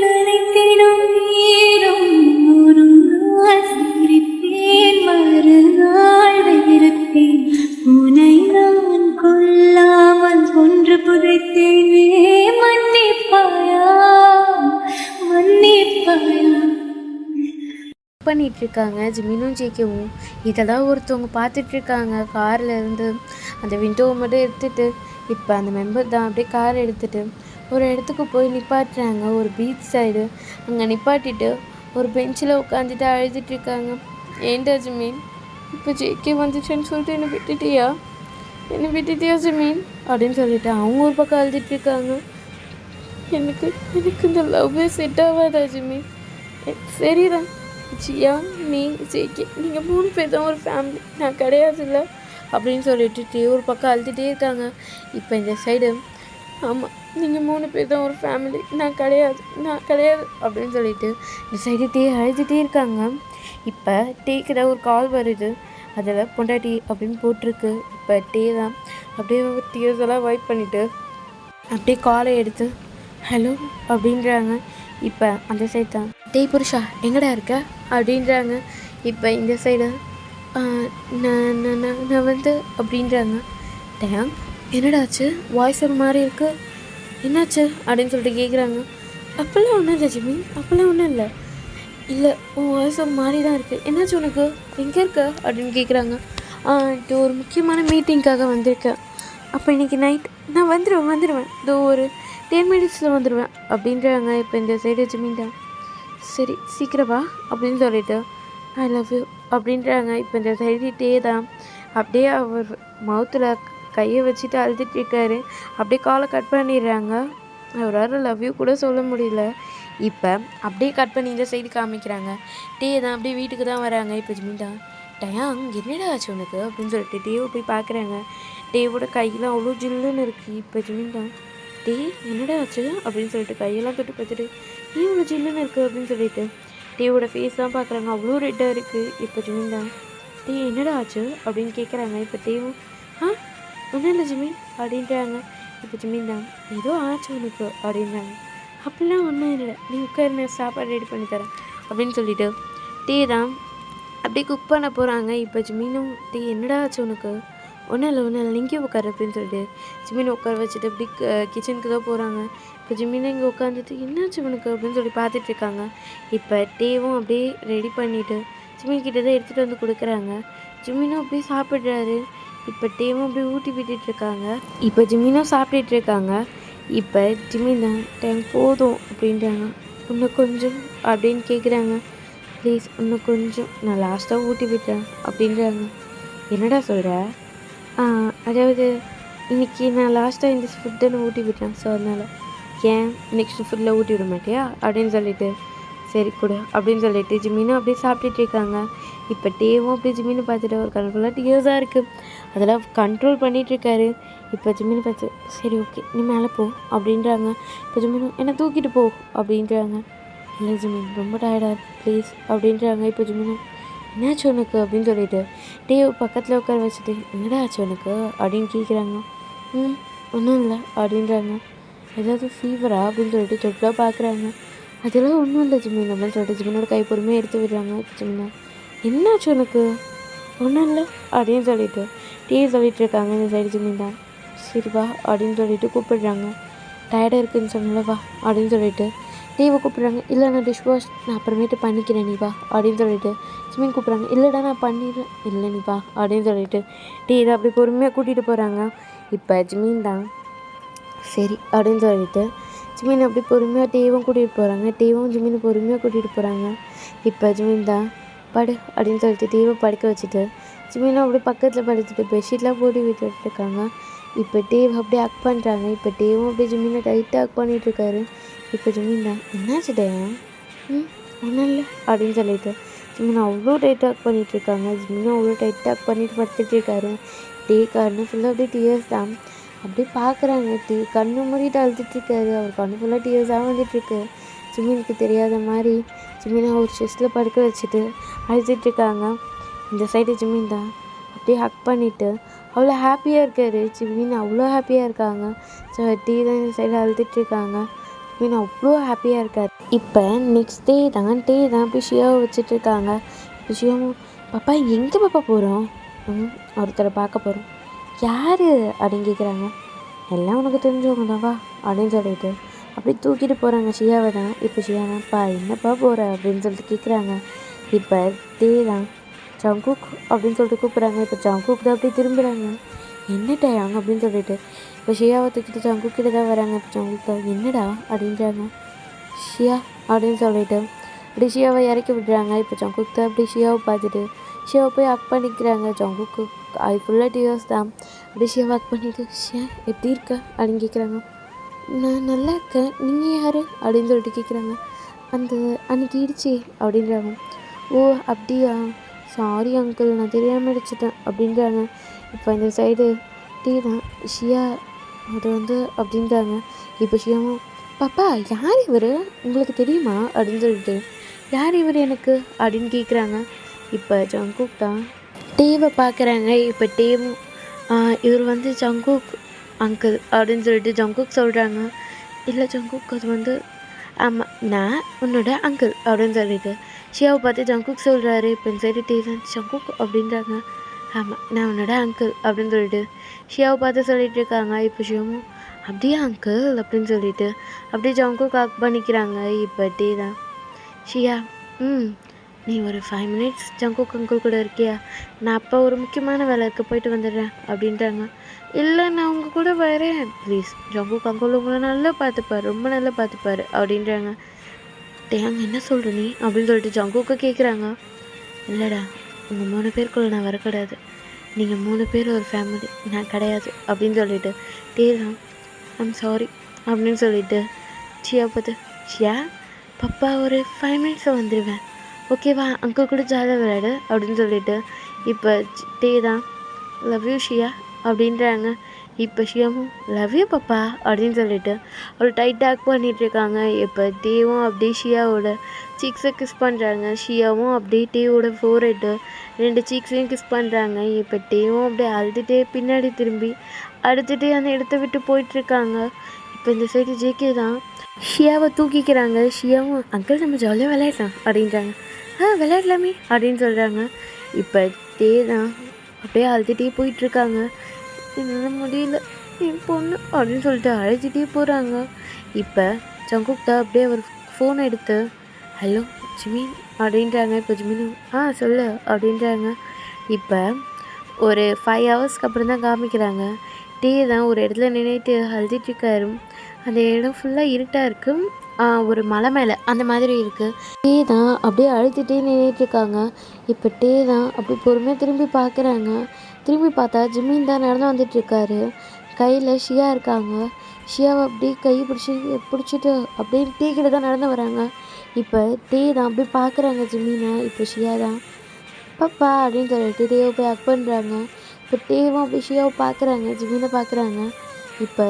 நினைத்திடும் நேரம். ஒரு நாள் சிரித்தேன், மறுநாள் வெறுத்தேன், உன்னை நான் கொல்லாமல் ஒன்று புதைத்தேனே. மன்னிப்பாயா மன்னிப்பாயா பண்ணிகிட்ருக்காங்க ஜிமினும் ஜேகேவும். இதெல்லாம் ஒருத்தவங்க பார்த்துட்ருக்காங்க காரில் இருந்து. அந்த விண்டோவை மட்டும் எடுத்துகிட்டு இப்போ அந்த மெம்பர் தான் அப்படியே கார் எடுத்துகிட்டு ஒரு இடத்துக்கு போய் நிப்பாட்டுறாங்க, ஒரு பீச் சைடு. அங்கே நிப்பாட்டிட்டு ஒரு பெஞ்சில் உட்காந்துட்டு அழுதுட்ருக்காங்க. ஏன்டா ஜிமின், இப்போ ஜேகே வந்துச்சுன்னு சொல்லிட்டு என்னை விட்டுட்டியா ஜிமின் அப்படின்னு சொல்லிட்டு அவங்க ஒரு பக்கம் அழுதுட்ருக்காங்க. எனக்கு இந்த லவ்வே செட் ஆகாதா ஜிமின். சரிதான் ஜியா, நீ ஜேகே நீங்கள் 3 பேர் தான் ஒரு ஃபேமிலி, நான் கிடையாது இல்லை அப்படின்னு சொல்லிட்டு ஒரு பக்கம் அழுதுகிட்டே இருக்காங்க. இப்போ இந்த சைடு ஆமாம் நீங்கள் 3 பேர் தான் ஒரு ஃபேமிலி, நான் கிடையாது அப்படின்னு சொல்லிட்டு இந்த சைடு அழுதுகிட்டே இருக்காங்க. இப்போ டேக்கு தான் ஒரு கால் வருது, அதில் பொண்டாட்டி அப்படின்னு போட்டிருக்கு. இப்போ தான் அப்படியே டியர்ஸ் எல்லாம் வைப் பண்ணிவிட்டு அப்படியே காலை எடுத்து ஹலோ அப்படின்றாங்க. இப்போ அந்த சைடு தான் புருஷா எங்கடா இருக்க அப்படின்றாங்க. இப்போ இந்த சைடு நான் வந்து அப்படின்றாங்க. டேம் என்னடாச்சு, வாய்ஸ் ஒரு மாதிரி இருக்குது, என்னாச்சு அப்படின்னு சொல்லிட்டு கேட்குறாங்க. அப்போல்லாம் ஒன்றும் இல்லை ஜிமி, அப்போல்லாம் ஒன்றும் இல்லை. இல்லை உன் வாய்ஸ் ஒரு மாதிரி தான் இருக்குது, என்னாச்சு உனக்கு, எங்கே இருக்க அப்படின்னு கேட்குறாங்க. இது ஒரு முக்கியமான மீட்டிங்காக வந்திருக்கேன். அப்போ இன்றைக்கி நைட் நான் வந்துடுவேன் இதோ ஒரு 10 மினிட்ஸில் வந்துடுவேன் அப்படின்றாங்க. இப்போ இந்த சைடு ஜிமின்டா சரி சீக்கிரம் வா அப்படின்னு சொல்லிட்டு ஐ லவ் யூ அப்படின்றாங்க. இப்போ இந்த சைடு தான் அப்படியே அவர் மவுத்தில் கையை வச்சுட்டு அழுதுட்டுருக்காரு. அப்படியே காலை கட் பண்ணிடுறாங்க. அவரால் லவ் யூ கூட சொல்ல முடியல. இப்போ அப்படியே கட் பண்ணி இந்த சைடு காமிக்கிறாங்க. தான் அப்படியே வீட்டுக்கு தான் வராங்க. இப்போ ஜிமின்டா டயாங் என்னடா ஆச்சு உனக்கு அப்படின்னு சொல்லிட்டு டேவை போய் பார்க்குறாங்க. டேவோட கையெல்லாம் அவ்வளோ ஜில்லுன்னு இருக்குது. இப்போ ஜிமின்டா என்னடா ஆச்சு அப்படின்னு சொல்லிட்டு கையெல்லாம் தொட்டு பார்த்துட்டு இவ்வளோ ஜில்லுன்னு இருக்குது அப்படின்னு சொல்லிட்டு டேவோட ஃபேஸ் தான் பார்க்குறாங்க, அவ்வளோ ரெட்டாக இருக்குது. இப்போ ஜிமின் தான் என்னடா ஆச்சு அப்படின்னு கேட்குறாங்க. இப்போ டேவும் ஒன்றும் இல்லை ஜிமின் அப்படின்றாங்க. இப்போ ஜிமின் தான் ஏதோ ஆச்சு உனக்கு அப்படின்றாங்க. அப்படிலாம் ஒன்றும் இல்லை, நீ உட்காரு நான் சாப்பாடு ரெடி பண்ணி தரேன் அப்படின்னு சொல்லிட்டு தான் அப்படியே குக் பண்ண போகிறாங்க. இப்போ ஜிமினும் என்னடா ஆச்சு உனக்கு, ஒன்றும் இல்லை இங்கே உட்காரு அப்படின்னு சொல்லிட்டு ஜிமினை உட்கார வச்சுட்டு அப்படி கிச்சனுக்கு தான் போகிறாங்க. இப்போ ஜிமினை இங்கே உட்காந்துட்டு என்னாச்சு உனக்கு அப்படின்னு சொல்லி பார்த்துட்ருக்காங்க. இப்போ டேவும் அப்படியே ரெடி பண்ணிவிட்டு ஜிமின் கிட்ட தான் எடுத்துகிட்டு வந்து கொடுக்குறாங்க. ஜிமினும் அப்படியே சாப்பிட்றாரு. இப்போ டேவும் அப்படியே ஊட்டி விட்டுட்ருக்காங்க. இப்போ ஜிமினும் சாப்பிட்டுட்ருக்காங்க. இப்போ ஜிமின் தான் டைம் போதும் அப்படின்றாங்க. இன்னும் கொஞ்சம் அப்படின்னு கேட்குறாங்க. ப்ளீஸ் இன்னும் கொஞ்சம், நான் லாஸ்ட்டாக ஊட்டி விட்டேன் அப்படின்றாங்க. என்னடா சொல்கிற, அதாவது இன்னைக்கு நான் லாஸ்ட்டாக இந்த ஃபுட்டை நான் ஊட்டி விட்டேன். ஸோ அதனால் ஏன் நெக்ஸ்ட் ஃபுட்டில் ஊட்டி விட மாட்டியா அப்படின்னு சொல்லிட்டு சரி கொடு அப்படின்னு சொல்லிட்டு ஜிம்மினும் அப்படியே சாப்பிட்டுட்டு இருக்காங்க. இப்போ டேவும் அப்படியே ஜிம்மின்னு பார்த்துட்டு ஒரு கண்ஃபுல்லாக டியர்ஸாக இருக்குது. அதெல்லாம் கண்ட்ரோல் பண்ணிகிட்ருக்காரு. இப்போ ஜிம்மின்னு பார்த்து சரி ஓகே நீ மேலே போ அப்படின்றாங்க. இப்போ ஜிம்மினும் என்னை தூக்கிட்டு போ அப்படின்றாங்க. இல்லை ஜிம்மின் ரொம்ப டயர்டாக இருக்குது ப்ளீஸ் அப்படின்றாங்க. இப்போ ஜிம்மினும் என்னாச்சு உனக்கு அப்படின்னு சொல்லிட்டு டேவ் பக்கத்தில் உட்கார வச்சுட்டு என்னடா ஆச்சு உனக்கு அப்படின்னு கேட்குறாங்க. ஒன்றும் இல்லை அப்படின்றாங்க. ஏதாவது ஃபீவரா அப்படின்னு சொல்லிட்டு தொட்டாக பார்க்குறாங்க. அதெல்லாம் ஒன்றும் இல்லை ஜிம்மின் அப்படின்னு சொல்லிட்டு ஜிம்மினோட கை பொறுமையாக எடுத்து விடுறாங்க. ஜிம்மினா என்னாச்சு உனக்கு ஒன்றும் இல்லை அப்படின்னு சொல்லிட்டு டீ சொல்லிட்டு இருக்காங்க. இந்த சைடு ஜிம்மின் தான் சரி வா அப்படின்னு சொல்லிட்டு கூப்பிடுறாங்க. டயர்டாக இருக்குதுன்னு சொன்னல வா அப்படின்னு சொல்லிட்டு டீவை கூப்பிட்றாங்க. இல்லை நான் டிஷ் வாஷ் நான் அப்புறமேட்டு பண்ணிக்கிறேன் நீ வா அப்படின்னு சொல்லிட்டு ஜிம்மின் கூப்பிட்றாங்க. இல்லைடா நான் பண்ணிடுறேன் இல்லை நீ வா அப்படின்னு சொல்லிட்டு டீ இதை அப்படி பொறுமையாக கூட்டிகிட்டு போகிறாங்க. இப்போ ஜிம்மின் தான் சரி அப்படின்னு சொல்லிட்டு ஜிம்மின் அப்படி பொறுமையாக டீவும் கூட்டிகிட்டு போகிறாங்க. டீவும் ஜிம்மினை பொறுமையாக கூட்டிகிட்டு போகிறாங்க. இப்போ ஜிம்மின் தான் படு அப்படின்னு சொல்லிட்டு டீவை படுக்க வச்சுட்டு ஜிம்மினும் அப்படியே பக்கத்தில் படுத்துட்டு பெட்ஷீட்லாம் போட்டு விட்டுருக்காங்க. இப்போ டேவ் அப்படியே அக் பண்ணுறாங்க. இப்போ டேவும் அப்படியே ஜிம்மினை டைட்டாக அக் பண்ணிகிட்ருக்காரு. இப்போ ஜிம்மின் தான் என்னாச்சு டே ஒன்றும் இல்லை அப்படின்னு சொல்லிட்டு ஜிம்மினை அவ்வளோ டைட்டாக அக் பண்ணிகிட்ருக்காங்க. ஜிம்மினும் அவ்வளோ டைட்டாக அக் பண்ணிட்டு படுத்துட்ருக்காரு. டே கண்ணு ஃபுல்லாக அப்படியே டியர்ஸ் தான். அப்படியே பார்க்குறாங்க. கண்ணு மூடிட்டு அழுதுட்ருக்காரு. அவர் கண்ணு ஃபுல்லாக டியர்ஸாக வந்துட்டுருக்கு. ஜிம்மினுக்கு தெரியாத மாதிரி ஜிம்மினை ஒரு செஸ்ட்டில் படுக்க வச்சுட்டு அழுதுட்ருக்காங்க. இந்த சைடு ஜிம்மின் தான் அப்படியே ஹக் பண்ணிவிட்டு அவ்வளோ ஹாப்பியாக இருக்கார். ஜிம்மின் அவ்வளோ ஹாப்பியாக இருக்காங்க. ஸோ டீ தான் இந்த சைடு அழுதுட்ருக்காங்க. ஜிம்மின் அவ்வளோ ஹாப்பியாக இருக்கார். இப்போ நெக்ஸ்ட் டே தான் அப்படியே ஷியாவை வச்சுட்ருக்காங்க. இப்போ ஷியாவும் பாப்பா எங்கே பாப்பா போகிறோம் ஒருத்தரை பார்க்க போகிறோம் யார் அப்படின்னு கேட்குறாங்க. எல்லாம் உனக்கு தெரிஞ்சவங்க தான் வா அப்படின்னு சொல்லிட்டு அப்படி தூக்கிட்டு போகிறாங்க ஷியாவை தான். இப்போ ஷியா தான்ப்பா என்னப்பா போகிற அப்படின்னு சொல்லிட்டு கேட்குறாங்க. இப்போ டே தான் ஜங்குக் அப்படின்னு சொல்லிட்டு கூப்பிட்றாங்க. இப்போ ஜங்குக் தான் அப்படியே திரும்புகிறாங்க. என்ன டயாங்க அப்படின்னு சொல்லிட்டு இப்போ ஷியாவை தூக்கிட்டு ஜங்குக் கிட்ட தான் வராங்க. இப்போ ஜங்குக் தான் என்னடா அப்படின்றாங்க. ஷியா அப்படின்னு சொல்லிட்டு அப்படி ஷியாவை இறக்கி விடுறாங்க. இப்போ ஜங்குக் தான் அப்படி ஷியாவை பார்த்துட்டு ஷியாவை போய் அக் பண்ணிக்கிறாங்க. ஜங்குக்கு அது ஃபுல்லாக டியர்ஸ் தான். அப்படி ஷியாவை அக் பண்ணிவிட்டு ஷியா எப்படி இருக்க அப்படின்னு கேட்குறாங்க. நான் நல்லா இருக்கேன் நீங்கள் யார் அப்படின்னு சொல்லிட்டு கேட்குறாங்க. அன்றைக்கி இடிச்சி அப்படின்றாங்க. ஓ அப்படியா சாரி அங்கிள் நான் தெரியாமல் அடிச்சிட்டேன் அப்படின்றாங்க. இப்போ இந்த சைடு டீ தான் ஷியா அது அப்படின்றாங்க. இப்போ ஷியாவும் பாப்பா யார் இவர் உங்களுக்கு தெரியுமா அப்படின்னு சொல்லிட்டு யார் இவர் எனக்கு அப்படின்னு கேட்குறாங்க. இப்போ ஜங்குக் தான் டேவை பார்க்குறாங்க. இப்போ டேவும் இவர் ஜங்குக் அங்கிள் அப்படின்னு சொல்லிட்டு ஜங்குக் சொல்கிறாங்க. இல்லை ஜங்குக் அது ஆமாம் நான் உன்னோட அங்கிள் அப்படின்னு சொல்லிட்டு ஷியாவை பார்த்து ஜங்குக் சொல்கிறாரு. இப்போ இந்த சைடு டே தான் ஜங்குக் அப்படின்றாங்க. ஆமாம் நான் உன்னோட அங்கிள் அப்படின்னு சொல்லிட்டு ஷியாவை பார்த்து சொல்லிட்டு இருக்காங்க. இப்போ ஷியாவும் அப்படியே அங்கிள் அப்படின்னு சொல்லிட்டு அப்படியே ஜங்குக் ஹக் பண்ணிக்கிறாங்க. இப்போ டே தான் ஷியா நீ ஒரு 5 minutes ஜங்குக் அங்கிள் கூட இருக்கியா நான் அப்போ ஒரு முக்கியமான வேலை இருக்க போயிட்டு வந்துடுறேன் அப்படின்றாங்க. இல்லை நான் உங்கள் கூட வரேன் ப்ளீஸ் ஜங்குக் அங்கிள் உங்களை நல்லா பார்த்துப்பார் ரொம்ப நல்லா பார்த்துப்பார் அப்படின்றாங்க. டேங்க என்ன சொல்கிற நீ அப்படின்னு சொல்லிட்டு ஜங்குக்கை கேட்குறாங்க. இல்லைடா உங்கள் 3 பேருக்குள்ள நான் வரக்கூடாது நீங்கள் 3 பேர் ஒரு ஃபேமிலி நான் கிடையாது அப்படின்னு சொல்லிட்டு டே தான் ஐம் சாரி அப்படின்னு சொல்லிட்டு ஷியா பார்த்து ஷியா பப்பா ஒரு 5 minutes வந்துடுவேன் ஓகேவா அங்கிள் கூட ஜாலியாக விளையாடு அப்படின்னு சொல்லிட்டு இப்போ டே தான் லவ் யூ ஷியா அப்படின்றாங்க. இப்போ ஷியாவும் லவ் யூ பப்பா அப்படின்னு சொல்லிட்டு ஒரு டைட்டாக் பண்ணிகிட்ருக்காங்க. இப்போ டேவும் அப்படியே ஷியாவோட சீக்ஸை கிஸ் பண்ணுறாங்க. ஷியாவும் அப்படியே டேவோட ஃபோர்ஹெட்டு 2 சீக்ஸையும் கிஸ் பண்ணுறாங்க. இப்போ டேவும் அப்படியே அழுதுகிட்டே பின்னாடி திரும்பி அழுதுகிட்டே அந்த இடத்த விட்டு போயிட்டுருக்காங்க. இப்போ இந்த சைடு ஜேகே தான் ஷியாவை தூக்கிக்கிறாங்க. ஷியாவும் அங்கிள் நம்ம ஜாலியாக விளையாடலாம் அப்படின்றாங்க. விளையாடலாமே அப்படின்னு சொல்கிறாங்க. இப்போ டே தான் அப்படியே அழுதுகிட்டே போயிட்டுருக்காங்க. என்னால் முடியல என் பொண்ணு அப்படின்னு சொல்லிட்டு அழைச்சிட்டே போகிறாங்க. இப்போ ஜங்குக் தான் அப்படியே அவர் ஃபோன் எடுத்து ஹலோ ஜிமின் அப்படின்றாங்க. இப்போ ஜிமினும் சொல்லு அப்படின்றாங்க. இப்போ ஒரு 5 hours அப்புறம் தான் காமிக்கிறாங்க. டே தான் ஒரு இடத்துல நின்றுட்டு அழுதுட்டுருக்காரு. அந்த இடம் ஃபுல்லாக இருட்டாக இருக்குது. ஒரு மலை மேலே அந்த மாதிரி இருக்குது. டே தான் அப்படியே அழுதுகிட்டே நின்றுட்டுருக்காங்க. இப்போ டே தான் அப்படி பொறுமையாக திரும்பி பார்க்குறாங்க. திரும்பி பார்த்தா ஜிம்மின் தான் நடந்து வந்துட்டுருக்காரு. கையில் ஷியா இருக்காங்க. ஷியாவை அப்படியே கை பிடிச்சிட்டு அப்படியே டீ கிட்ட தான் நடந்து வராங்க. இப்போ டீ தான் அப்படியே பார்க்குறாங்க ஜிம்மினை. இப்போ ஷியா தான் பாப்பா அப்படின்னு சொல்லிட்டு டேவை போய் ஹக் பண்ணுறாங்க. இப்போ டேவும் அப்படியே ஷியாவை பார்க்குறாங்க, ஜிம்மினை பார்க்குறாங்க. இப்போ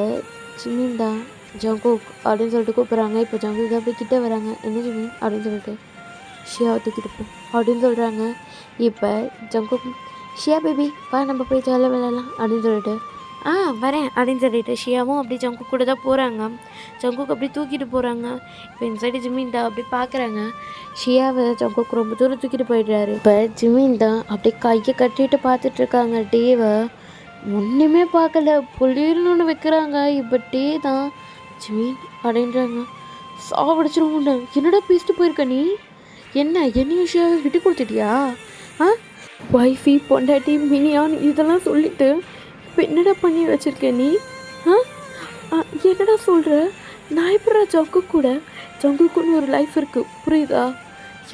ஜிம்மின் தான் ஜங்குக் அப்படின்னு சொல்லிட்டு கூப்பிட்றாங்க. இப்போ ஜங்குக் தான் போய் கிட்டே வராங்க. என்ன ஜிம்மின் அப்படின்னு சொல்லிட்டு ஷியாவை தூக்கிட்டு போ அப்படின்னு சொல்கிறாங்க. இப்போ ஜங்குக் ஷியா பேபி வா நம்ம போய் ஜாலியாக விளையாடலாம் அப்படின்னு சொல்லிட்டு வரேன் அப்படின்னு சொல்லிட்டு ஷியாவும் அப்படி ஜங்குக் கூட தான் போகிறாங்க. ஜங்குக் அப்படி தூக்கிட்டு போகிறாங்க. இப்போ இந்த சைடு ஜிம்மின் தான் அப்படி பார்க்குறாங்க. ஷியாவை ஜங்குக் ரொம்ப தூரம் தூக்கிட்டு போயிடுறாரு. இப்போ ஜிம்மின் தான் அப்படியே கையை கட்டிட்டு பார்த்துட்ருக்காங்க டேவை. ஒன்றுமே பார்க்கல, புளிர்னு ஒன்று வைக்கிறாங்க. இப்போ டே தான் ஜிம்மின் அப்படின்றாங்க சாவடிச்சிருவோம். என்னடா பேசிட்டு போயிருக்க நீ? என்னையும் ஷியாவை விட்டு கொடுத்துட்டியா? ஒய்ஃபி பொண்டாட்டி மினியான் இதெல்லாம் சொல்லிட்டு இப்போ என்னடா பண்ணி வச்சுருக்க நீ? என்னடா சொல்கிற? நான் எப்படா ஜங்குக்குன்னு ஒரு லைஃப் இருக்குது புரியுதா?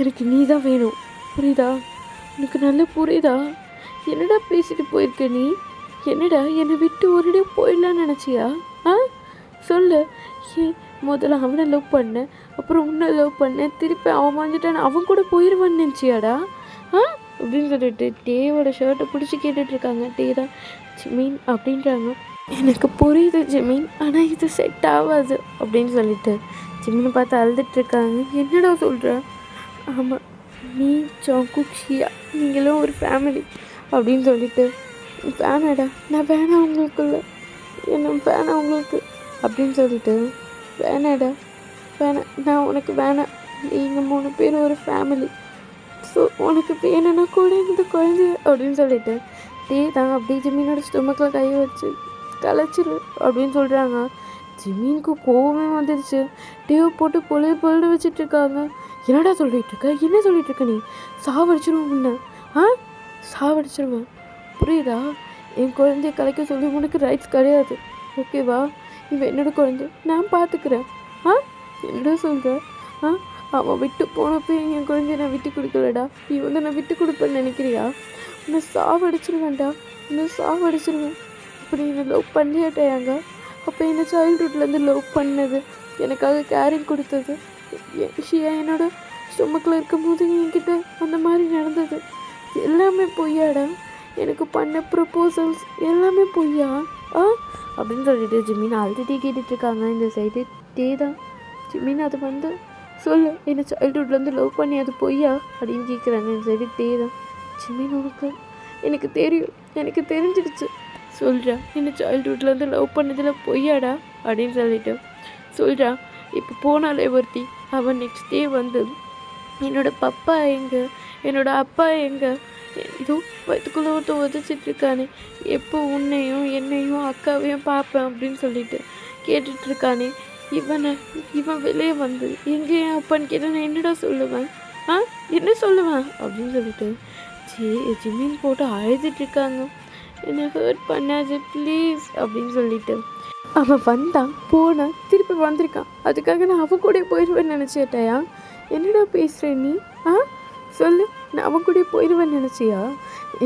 எனக்கு நீ தான் வேணும் புரியுதா? எனக்கு நல்லா புரியுதா? என்னடா பேசிட்டு போயிருக்க நீ? என்னடா என்னை விட்டு ஒரேடியாக போயிடலான்னு நினச்சியா? சொல்லு. முதல்ல அவனை லவ் பண்ணேன், அப்புறம் உன்னை லவ் பண்ணேன், திருப்பி அவன் வாங்கிட்டான், அவன் கூட போயிடுவான்னு நினச்சியாடா? அப்படின்னு சொல்லிட்டு டேவோட ஷர்ட்டை பிடிச்சி கேட்டுட்ருக்காங்க. டே தான் ஜிம்மின் அப்படின்றாங்க. எனக்கு புரியுது ஜிம்மின், ஆனால் இது செட் ஆகாது அப்படின்னு சொல்லிட்டு ஜிம்மினை பார்த்து அழுதுட்ருக்காங்க. என்னடா சொல்கிற? ஆமாம், நீ ஜங்குக் ஷியா நீங்களும் ஒரு ஃபேமிலி அப்படின்னு சொல்லிட்டு வேணாடா, நான் வேணாம் உங்களுக்குள்ள, என்ன வேணாம் உங்களுக்கு அப்படின்னு சொல்லிட்டு வேணாடா வேணாம், நான் உனக்கு வேணாம், நீங்கள் 3 பேர் ஒரு ஃபேமிலி, ஸோ உனக்கு வேணும்னா கூட இந்த குழந்தைய அப்படின்னு சொல்லிட்டு டே தான் அப்படியே ஜிம்மினோட ஸ்டொமக்கில் கை வச்சு கலைச்சிரு அப்படின்னு சொல்கிறாங்க. ஜிம்மினுக்கு கோவமே வந்துடுச்சு. டேவை போட்டு பொழுது வச்சிட்ருக்காங்க. என்னடா சொல்லிகிட்ருக்க? என்ன சொல்லிகிட்ருக்க நீ? சாவடிச்சிருவோம் உன்னை. சாவடிச்சிருவேன் புரியுதா? என் குழந்தைய கலைக்க சொல்லி உனக்கு ரைட்ஸ் கிடையாது ஓகேவா? இவன் என்னோட குழந்தை, நான் பார்த்துக்கிறேன். என்னடா சொல்கிற? அவன் விட்டு போனப்போ என் குழந்தைய நான் விட்டு கொடுக்கலடா, நீ வந்து நான் விட்டு கொடுப்பேன்னு நினைக்கிறியா? உன்னை சாவடிச்சிருவேன்டா, உன்னை சாவடிச்சிருவேன். அப்படி என்னை லவ் பண்ணியாட்டாயாங்க? அப்போ என்னை சைல்ட்ஹுட்லேருந்து லவ் பண்ணது, எனக்காக கேரிங் கொடுத்தது, ஷியா என்னோட ஸ்டொமக்கில் இருக்கும்போது என்கிட்ட அந்த மாதிரி நடந்தது எல்லாமே பொய்யாடா? எனக்கு பண்ண ப்ரப்போசல்ஸ் எல்லாமே பொய்யா? அப்படின்னு சொல்லிட்டு ஜிம்மின் அழுதுகிட்டே கேட்டுட்ருக்காங்க. இந்த சைடு டே தான் ஜிம்மின் அது வந்து சொல்லு, என்னை சைல்ட்ஹுட்லேருந்து லவ் பண்ணி அது பொய்யா அப்படின்னு கேட்குறாங்க. இந்த சைடு டே தான் ஜிம்மின் உனக்கு எனக்கு தெரியும், எனக்கு தெரிஞ்சிடுச்சு, சொல்கிறா என்னை சைல்ட்ஹுட்லேருந்து லவ் பண்ணதில் பொய்யாடா அப்படின்னு சொல்லிட்டு சொல்கிறா. இப்போ போனாலே ஒருத்தி, அவன் நெக்ஸ்ட் டே வந்து என்னோட பப்பா எங்கே, என்னோட அப்பா எங்கே, இதோ வயிற்றுக்குள்ளே ஒருத்தன் உதச்சிட்ருக்கானே, எப்போ உன்னையும் என்னையும் அக்காவையும் பார்ப்பேன் அப்படின்னு சொல்லிட்டு கேட்டுட்ருக்கானே, இவன் வெளியே வந்து எங்கே என் அப்பான்னு கேட்டால் நான் என்னடா சொல்லுவேன்? என்ன சொல்லுவேன் அப்படின்னு சொல்லிட்டு ஜிம்மின் போட்டு அழுதுட்ருக்காங்க. என்னை ஹர்ட் பண்ணாது ப்ளீஸ் அப்படின்னு சொல்லிட்டு அவன் வந்தான் போனான் திருப்பி வந்திருக்கான். அதுக்காக நான் அவன் கூட போயிடுவேன்னு நினச்சிட்டாயா? என்னடா பேசுகிற நீ? சொல்லு, நான் அவன் கூட போயிடுவேன்னு நினச்சியா?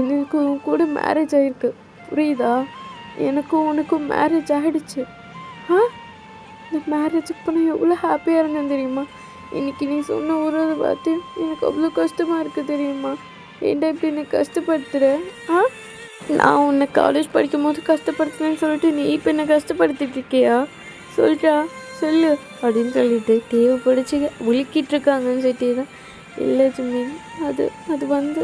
எனக்கு உன் கூட மேரேஜ் ஆகிருக்கு புரியுதா? எனக்கும் உனக்கும் மேரேஜ் ஆகிடுச்சு. இந்த மேரேஜுக்கு போனால் எவ்வளோ ஹாப்பியாக இருந்தேன் தெரியுமா? இன்றைக்கி நீ சொன்ன ஒரு பார்த்து எனக்கு அவ்வளோ கஷ்டமாக இருக்குது தெரியுமா? ஏன்டா இப்படி என்னை கஷ்டப்படுத்துகிற? நான் உன்னை காலேஜ் படிக்கும் போது கஷ்டப்படுத்துனேன்னு சொல்லிட்டு நீ இப்போ என்னை கஷ்டப்படுத்திட்டு இருக்கியா? சொல்கிறா சொல்லு அப்படின்னு சொல்லிட்டு தேவைப்படிச்சு உலுக்கிட்டுருக்காங்கன்னு சொல்லிட்டு தான். இல்லை ஜிம்மின், அது வந்து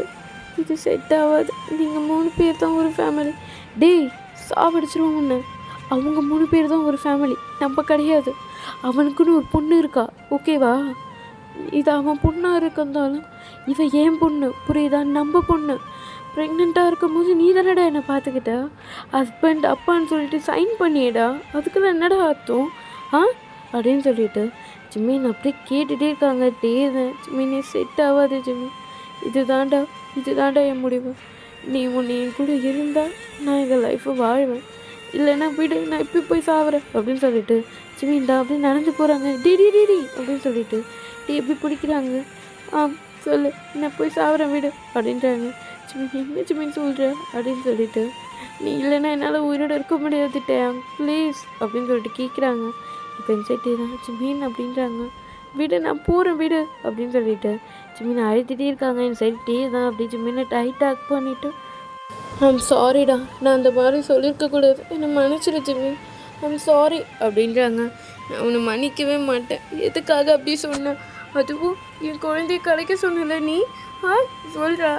இது செட் ஆகாது, நீங்கள் 3 பேர் தான் ஒரு ஃபேமிலி. டேய் சாவடிச்சிருவோம் ஒன்று, அவங்க 3 பேர் தான் ஒரு ஃபேமிலி, நம்ம கிடையாது. அவனுக்குன்னு ஒரு பொண்ணு இருக்கா ஓகேவா? இது அவன் பொண்ணாக இருக்கந்தாலும் இவன் ஏன் பொண்ணு புரியுதா? நம்ம பொண்ணு. ப்ரெக்னெண்ட்டாக இருக்கும் போது நீ தானடா என்னை பார்த்துக்கிட்ட, ஹஸ்பண்ட் அப்பான்னு சொல்லிட்டு சைன் பண்ணியடா, அதுக்கெல்லாம் என்னடா அர்த்தம் அப்படின்னு சொல்லிட்டு ஜிம்மின் அப்படியே கேட்டுகிட்டே இருக்காங்க. ஜிம்மினே செட் ஆகாது ஜிம்மின், இதுதான்டா என் முடிவு. நீ உன்னை என் கூட இருந்தால் நான் எங்கள் லைஃப்பை வாழ்வேன், இல்லைன்னா விடு, நான் இப்போ போய் சாவுறேன் அப்படின்னு சொல்லிட்டு ஜிம்மின் தான் அப்படி நடந்து போகிறாங்க. டிடி அப்படின்னு சொல்லிட்டு எப்படி பிடிக்கிறாங்க. சொல்லு, நான் போய் சாவுறேன் விடு அப்படின்றாங்க. என்ன ஜிமின் சொல்கிற அப்படின்னு சொல்லிட்டு, நீ இல்லைன்னா என்னால் உயிரோட இருக்க முடியாது டேங் ப்ளீஸ் அப்படின்னு சொல்லிட்டு கேட்குறாங்க. இப்போ இந்த சைடு தான் ஜிமின் அப்படின்றாங்க. விடு நான் போகிறேன் விடு அப்படின்னு சொல்லிட்டு ஜிமின் அழுத்திட்டே இருக்காங்க. இந்த சைடு டே தான் அப்படி ஜிமினை டைட்டாக ஹக் பண்ணிவிட்டு, ஐம் சாரிடா, நான் அந்த மாதிரி சொல்லியிருக்கக்கூடாது, என்னை மன்னிச்சிடு ஜிமின், ஐம் சாரி அப்படின்றாங்க. நான் உன்னை மன்னிக்கவே மாட்டேன், எதுக்காக அப்படி சொன்னேன், அதுவும் என் குழந்தைய கிடைக்க சொன்னல நீ சொல்கிறா,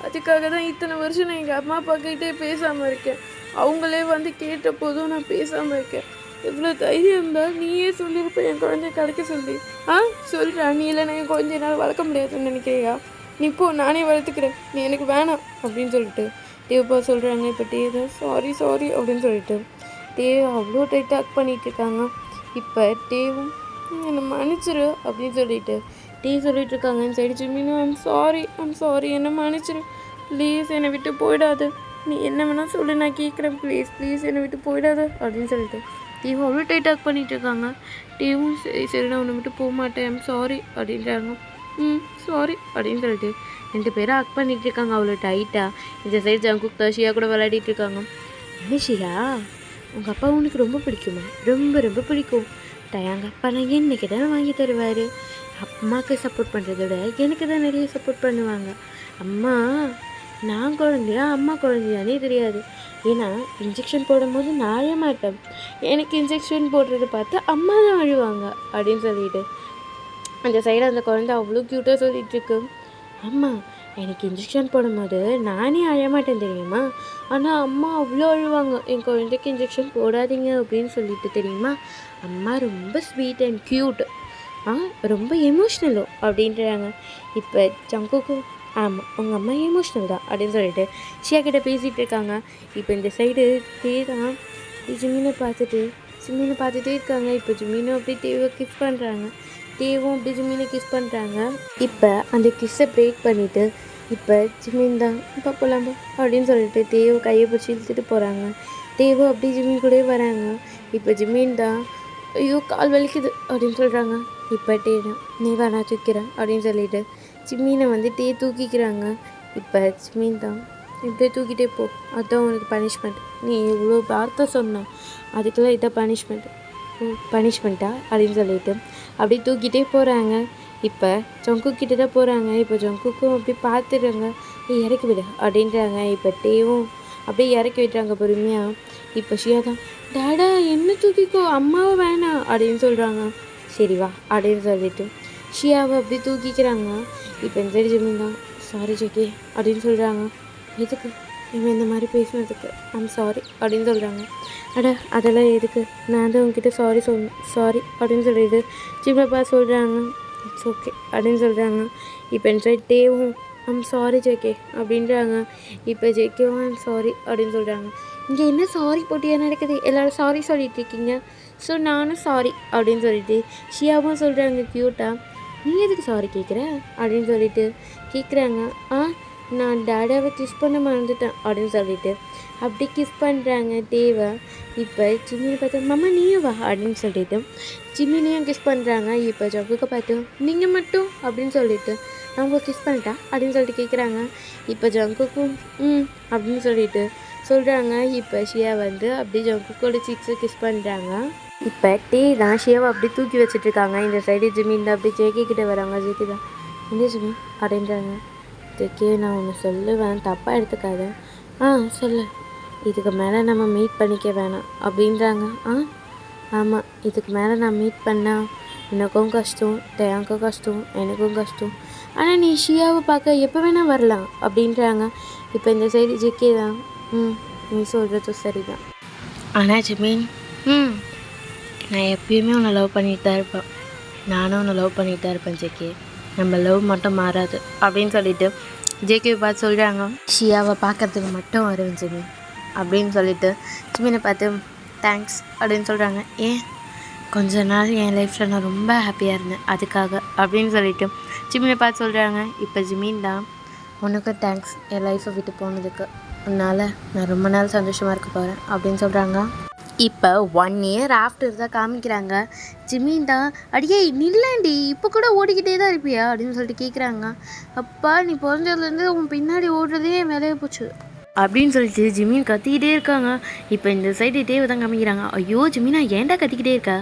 அதுக்காக தான் இத்தனை வருஷம் நான் எங்கள் அம்மா அப்பாக்கிட்டே பேசாமல் இருக்கேன், அவங்களே வந்து கேட்ட போதும் நான் பேசாமல் இருக்கேன். இவ்வளோ தைரியம் இருந்தால் நீயே சொல்லியிருப்ப என் குழந்தைய கிடைக்க சொல்லி. சொல்கிறா, நீ இல்லைன்னா என் குழந்தைய என்னால் வளர்க்க முடியாதுன்னு நினைக்கிறியா, நீ போ நானே வளர்த்துக்கிறேன், நீ எனக்கு வேணாம் அப்படின்னு சொல்லிட்டு தேவப்பா சொல்கிறாங்க. இப்போ டே தான் சாரி சாரி அப்படின்னு சொல்லிட்டு தேவ் அவ்வளோ டைட்டாக ஹக் பண்ணிகிட்ருக்காங்க. இப்போ தேவும் என்னை மன்னிச்சிரு அப்படின்னு சொல்லிட்டு டே சொல்லிட்டு இருக்காங்க. இந்த சைடு ஜிமினும் ஐம் சாரி என்னை மன்னிச்சிரு, ப்ளீஸ் என்னை விட்டு போயிடாது, நீ என்ன வேணால் சொல்லு நான் கேட்குறேன், ப்ளீஸ் ப்ளீஸ் என்னை விட்டு போயிடாது அப்படின்னு சொல்லிட்டு தேவும் அவ்வளோ டைட்டாக ஹக் பண்ணிகிட்ருக்காங்க. தேவும் சரி நான் உன்னை விட்டு போக மாட்டேன், ஐம் சாரி அப்படின்றாங்க. சாரி அப்படின்னு சொல்லிட்டு 2 பேரும் ஹக் பண்ணிகிட்டு இருக்காங்க அவ்வளோ டைட்டாக. இந்த சைடு ஜங்குக் ஷியா கூட விளையாடிட்டு இருக்காங்க. என்ன ஷியா, உங்கள் அப்பா உனக்கு ரொம்ப பிடிக்குமா? ரொம்ப ரொம்ப பிடிக்கும். டயாங்க அப்பா நான் என்னைக்கு தான் வாங்கி தருவார். அம்மாவுக்கு சப்போர்ட் பண்ணுறத விட எனக்கு தான் நிறைய சப்போர்ட் பண்ணுவாங்க. அம்மா நான் குழந்தையா அம்மா குழந்தையானே தெரியாது. ஏன்னா இன்ஜெக்ஷன் போடும்போது நான் அழ மாட்டேன், எனக்கு இன்ஜெக்ஷன் போடுறத பார்த்து அம்மா தான் அழுவாங்க அப்படின்னு சொல்லிட்டு அந்த சைடு அந்த குழந்தை அவ்வளோ க்யூட்டாக சொல்லிகிட்ருக்கு. அம்மா எனக்கு இன்ஜெக்ஷன் போடும்போது நானே அழமாட்டேன் தெரியுமா, ஆனால் அம்மா அவ்வளோ அழுவாங்க என் குழந்தைக்கு இன்ஜெக்ஷன் போடாதீங்க அப்படின்னு சொல்லிட்டு தெரியுமா. அம்மா ரொம்ப ஸ்வீட் அண்ட் க்யூட், ரொம்ப எமோஷ்னலோ அப்படின்றாங்க. இப்போ ஜங்குக்கும் ஆமாம் உங்கள் அம்மா எமோஷ்னல் தான் அப்படின்னு சொல்லிட்டு ஷியா கிட்டே பேசிகிட்டு இருக்காங்க. இப்போ இந்த சைடு தே தான் ஜிமினை பார்த்துட்டே இருக்காங்க. இப்போ ஜிமினும் அப்படி தேவை கிஸ் பண்ணுறாங்க. தேவும் அப்படி ஜிமினை கிஸ் பண்ணுறாங்க. இப்போ அந்த கிஸ்ஸை பிரேக் பண்ணிவிட்டு இப்போ ஜிமின் தான் இப்போ போகலாம்பா அப்படின்னு சொல்லிட்டு தேவை கையை பிடிச்சி இழுத்துட்டு போகிறாங்க. தேவை அப்படி ஜிமின் கூட வராங்க. இப்போ ஜிமின் தான் ஐயோ கால் வலிக்குது அப்படின்னு சொல்கிறாங்க. இப்போ டே தான் நீ வேணா தூக்கிறேன் அப்படின்னு சொல்லிட்டு ஜிமினை வந்து தூக்கிக்கிறாங்க. இப்போ ஜிமின் தான் இப்படியே தூக்கிட்டே போ, அதுதான் உனக்கு பனிஷ்மெண்ட், நீ இவ்வளோ வார்த்தை சொன்ன அதுக்கெல்லாம் இதான் பனிஷ்மெண்ட்டா அப்படின்னு சொல்லிட்டு அப்படியே தூக்கிட்டே போகிறாங்க. இப்போ ஜங்குக்கிட்ட தான் போகிறாங்க. இப்போ ஜங்குக்கும் அப்படி பார்த்துடுறாங்க, இறக்கி விடு அப்படின்றாங்க. இப்போ டேவும் அப்படியே இறக்கி விட்டுறாங்க பொறுமையாக. இப்போ ஷியா தான் டாடா என்ன தூக்கிக்கோ அம்மாவை வேணாம் அப்படின்னு சொல்கிறாங்க. சரி வா அப்படின்னு சொல்லிட்டு ஷியாவை அப்படி தூக்கிக்கிறாங்க. இப்போ இந்த சைடு ஜிமின் தான் சாரி ஜெகே அப்படின்னு சொல்கிறாங்க. எதுக்கு இவன் இந்த மாதிரி பேசினதுக்கு ஐம் சாரி அப்படின்னு சொல்கிறாங்க. அதெல்லாம் எதுக்கு, நான் தான் உங்ககிட்ட சாரி அப்படின்னு சொல்லிட்டு ஜிம்மைப்பா சொல்கிறாங்க. இட்ஸ் ஓகே அப்படின்னு சொல்கிறாங்க. இப்போ என் சைட் டேவும் ஐம் சாரி ஜேகே அப்படின்றாங்க. இப்போ ஜேகேவும் ஐம் சாரி அப்படின்னு சொல்கிறாங்க. இங்கே என்ன சாரி போட்டியாக நடக்குது, எல்லோரும் சாரி சொல்லிட்டு இருக்கீங்க, ஸோ நானும் சாரி அப்படின்னு சொல்லிட்டு ஷியாவும் சொல்கிறாங்க க்யூட்டாக. நீ எதுக்கு சாரி கேட்குற அப்படின்னு சொல்லிட்டு கேட்குறாங்க. நான் டாடாவை கிஸ் பண்ண மறந்துட்டேன் அப்படின்னு சொல்லிட்டு அப்படி கிஸ் பண்ணுறாங்க தேவை. இப்போ ஜிம்மினை பார்த்து மாமா நீயும் வா அப்படின்னு சொல்லிட்டு ஜிம்மினையும் கிஸ் பண்ணுறாங்க. இப்போ ஜங்குக்கு பார்த்து நீங்கள் மட்டும் அப்படின்னு சொல்லிட்டு நான் உங்களை கிஸ் பண்ணிட்டா அப்படின்னு சொல்லிட்டு கேட்குறாங்க. இப்போ ஜங்குக்கும் அப்படின்னு சொல்லிட்டு சொல்கிறாங்க. இப்போ ஷியா வந்து அப்படி ஜங்குக்கோட சிக்ஸை கிஸ் பண்ணுறாங்க. இப்போ டே தான் ஷியாவை அப்படி தூக்கி வச்சுட்ருக்காங்க. இந்த சைடு ஜிம்மின் தான் அப்படி ஜேகே கிட்டே வராங்க. ஜேகே தான் என்ன ஜிம்மின் அப்படின்றாங்க. ஜேகே நான் ஒன்று சொல்லுவேன் தப்பாக எடுத்துக்காத. சொல்லு. இதுக்கு மேலே நம்ம மீட் பண்ணிக்க வேணாம் அப்படின்றாங்க. ஆமாம் இதுக்கு மேலே நான் மீட் பண்ணால் எனக்கும் கஷ்டம், டேங்க்கும் கஷ்டம், எனக்கும் கஷ்டம், ஆனால் நீ ஷியாவை பார்க்க எப்போ வேணால் வரலாம் அப்படின்றாங்க. இப்போ இந்த சைடு ஜேகே தான் நீ சொல்கிறது சரிதான், ஆனால் ஜிமின் நான் எப்பயுமே உன்னை லவ் பண்ணிட்டு தான் இருப்பேன், நானும் உன்னை லவ் பண்ணிட்டு தான் இருப்பேன் ஜேகே, நம்ம லவ் மட்டும் மாறாது அப்படின்னு சொல்லிட்டு ஜேகேவை பார்த்து சொல்கிறாங்க. ஷியாவை பார்க்கறதுக்கு மட்டும் வருவேன் ஜிமின் அப்படின்னு சொல்லிட்டு ஜிமினை பார்த்து தேங்க்ஸ் அப்படின்னு சொல்கிறாங்க. ஏன் கொஞ்ச நாள் என் லைஃப்பில் நான் ரொம்ப ஹாப்பியாக இருந்தேன் அதுக்காக அப்படின்னு சொல்லிட்டு ஜிமினை பார்த்து சொல்கிறாங்க. இப்போ ஜிமின் தான் உனக்கும் தேங்க்ஸ் என் லைஃப்பை விட்டு போனதுக்கு, அதனால் நான் ரொம்ப நாள் சந்தோஷமாக இருக்க போகிறேன் அப்படின்னு சொல்கிறாங்க. இப்போ 1 இயர் ஆஃப்டர் தான் காமிக்கிறாங்க. ஜிமின் தான் அடியே நில்லாண்டி இப்போ கூட ஓடிக்கிட்டே தான் இருப்பியா அப்படின்னு சொல்லிட்டு கேட்குறாங்க. அப்பா நீ பிறந்ததுலேருந்து உன் பின்னாடி ஓடுறதே என் வேலையை போச்சு அப்படின்னு சொல்லிட்டு ஜிமின் கத்திக்கிட்டே இருக்காங்க. இப்போ இந்த சைடு தேவை தான் காமிக்கிறாங்க. ஐயோ ஜிமினா ஏன்டா கத்திக்கிட்டே இருக்கா?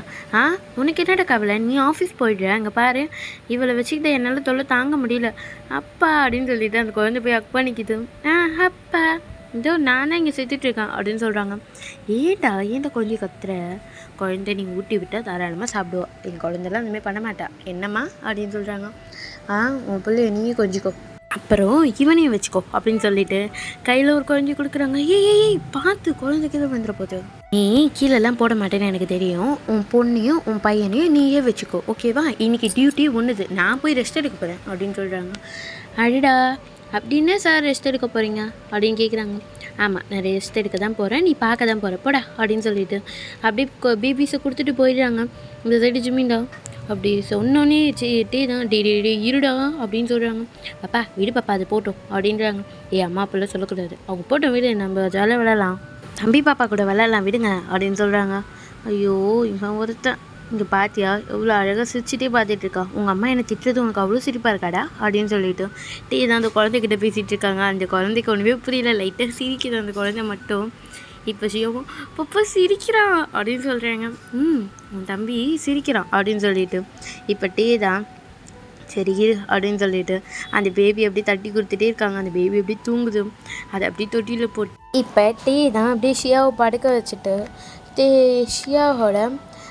உனக்கு என்னடா கவலை? நீ ஆஃபீஸ் போயிடுற, அங்கே பாரு இவளை வச்சுக்கிட்ட என்னால் தொல்லை தாங்க முடியல அப்பா அப்படின்னு சொல்லிட்டு அந்த குழந்தை போய் அக் பண்ணிக்குது. அப்பா இதோ நான் தான் இங்கே செத்துட்ருக்கேன் அப்படின்னு சொல்கிறாங்க. ஏன்டா குழந்தை கத்துற? குழந்தை நீ ஊட்டி விட்டால் தாராளமாக சாப்பிடுவா, என் குழந்தைலாம் அந்தமாதிரி பண்ண மாட்டா என்னம்மா அப்படின்னு சொல்கிறாங்க. உன் பிள்ளைய நீயே கொஞ்சிக்கோ, அப்புறம் இவனையும் வச்சுக்கோ அப்படின்னு சொல்லிட்டு கையில் ஒரு குழந்தை கொடுக்குறாங்க. ஏய் பார்த்து குழந்தை கீழே வந்துட போகுது. நீ கீழெல்லாம் போட மாட்டேன்னு எனக்கு தெரியும். உன் பொண்ணையும் உன் பையனையும் நீயே வச்சுக்கோ, ஓகேவா? இன்னைக்கு டியூட்டி ஒன்றுது, நான் போய் ரெஸ்ட் எடுக்க போகிறேன் அப்படின்னு சொல்கிறாங்க. அடிடா அப்படின்னா சார் ரெஸ்ட் எடுக்க போகிறீங்க அப்படின்னு கேட்குறாங்க. ஆமாம் நான் ரெஸ்ட் எடுக்க தான் போகிறேன், நீ பார்க்க தான் போகிற போடா அப்படின்னு சொல்லிட்டு அப்படியே பேபிஸை கொடுத்துட்டு போயிடுறாங்க. இந்த சைடு ஜிமின்டா அப்படி சொன்னோன்னே டே தான் டே இருடா அப்படின்னு சொல்கிறாங்க. பாப்பா விடு பாப்பா அது போட்டோம் அப்படின்றாங்க. அம்மா அப்பெல்லாம் சொல்லக்கூடாது, அவங்க போட்டோம் விடு, நம்ம ஜாலியாக விளையாடலாம், தம்பி பாப்பா கூட விளையாடலாம் விடுங்க அப்படின்னு சொல்கிறாங்க. ஐயோ இவன் ஒருத்தன் இங்கே பாத்தியா எவ்வளோ அழகாக சிரிச்சிட்டே பார்த்துட்ருக்கா, உங்கள் அம்மா என்னை திட்டுறது உனக்கு அவ்வளோ சிரிப்பாக இருக்காடா அப்படின்னு சொல்லிட்டு டே தான் அந்த குழந்தைகிட்ட பேசிகிட்டு இருக்காங்க. அந்த குழந்தைக்கு ஒன்றுமே புரியல, லைட்டாக சிரிக்குது அந்த குழந்தை மட்டும். இப்போ சிவம் பப்பா சிரிக்கிறான் அப்படின்னு சொல்கிறாங்க. உன் தம்பி சிரிக்கிறான் அப்படின்னு சொல்லிட்டு இப்போ டே தான் சரி அப்படின்னு சொல்லிட்டு அந்த பேபி அப்படியே தட்டி கொடுத்துட்டே இருக்காங்க. அந்த பேபி அப்படியே தூங்குது, அதை அப்படியே தொட்டியில் போட்டு இப்போ டே தான் அப்படியே ஷியாவை படுக்க வச்சுட்டு ஷியாவோட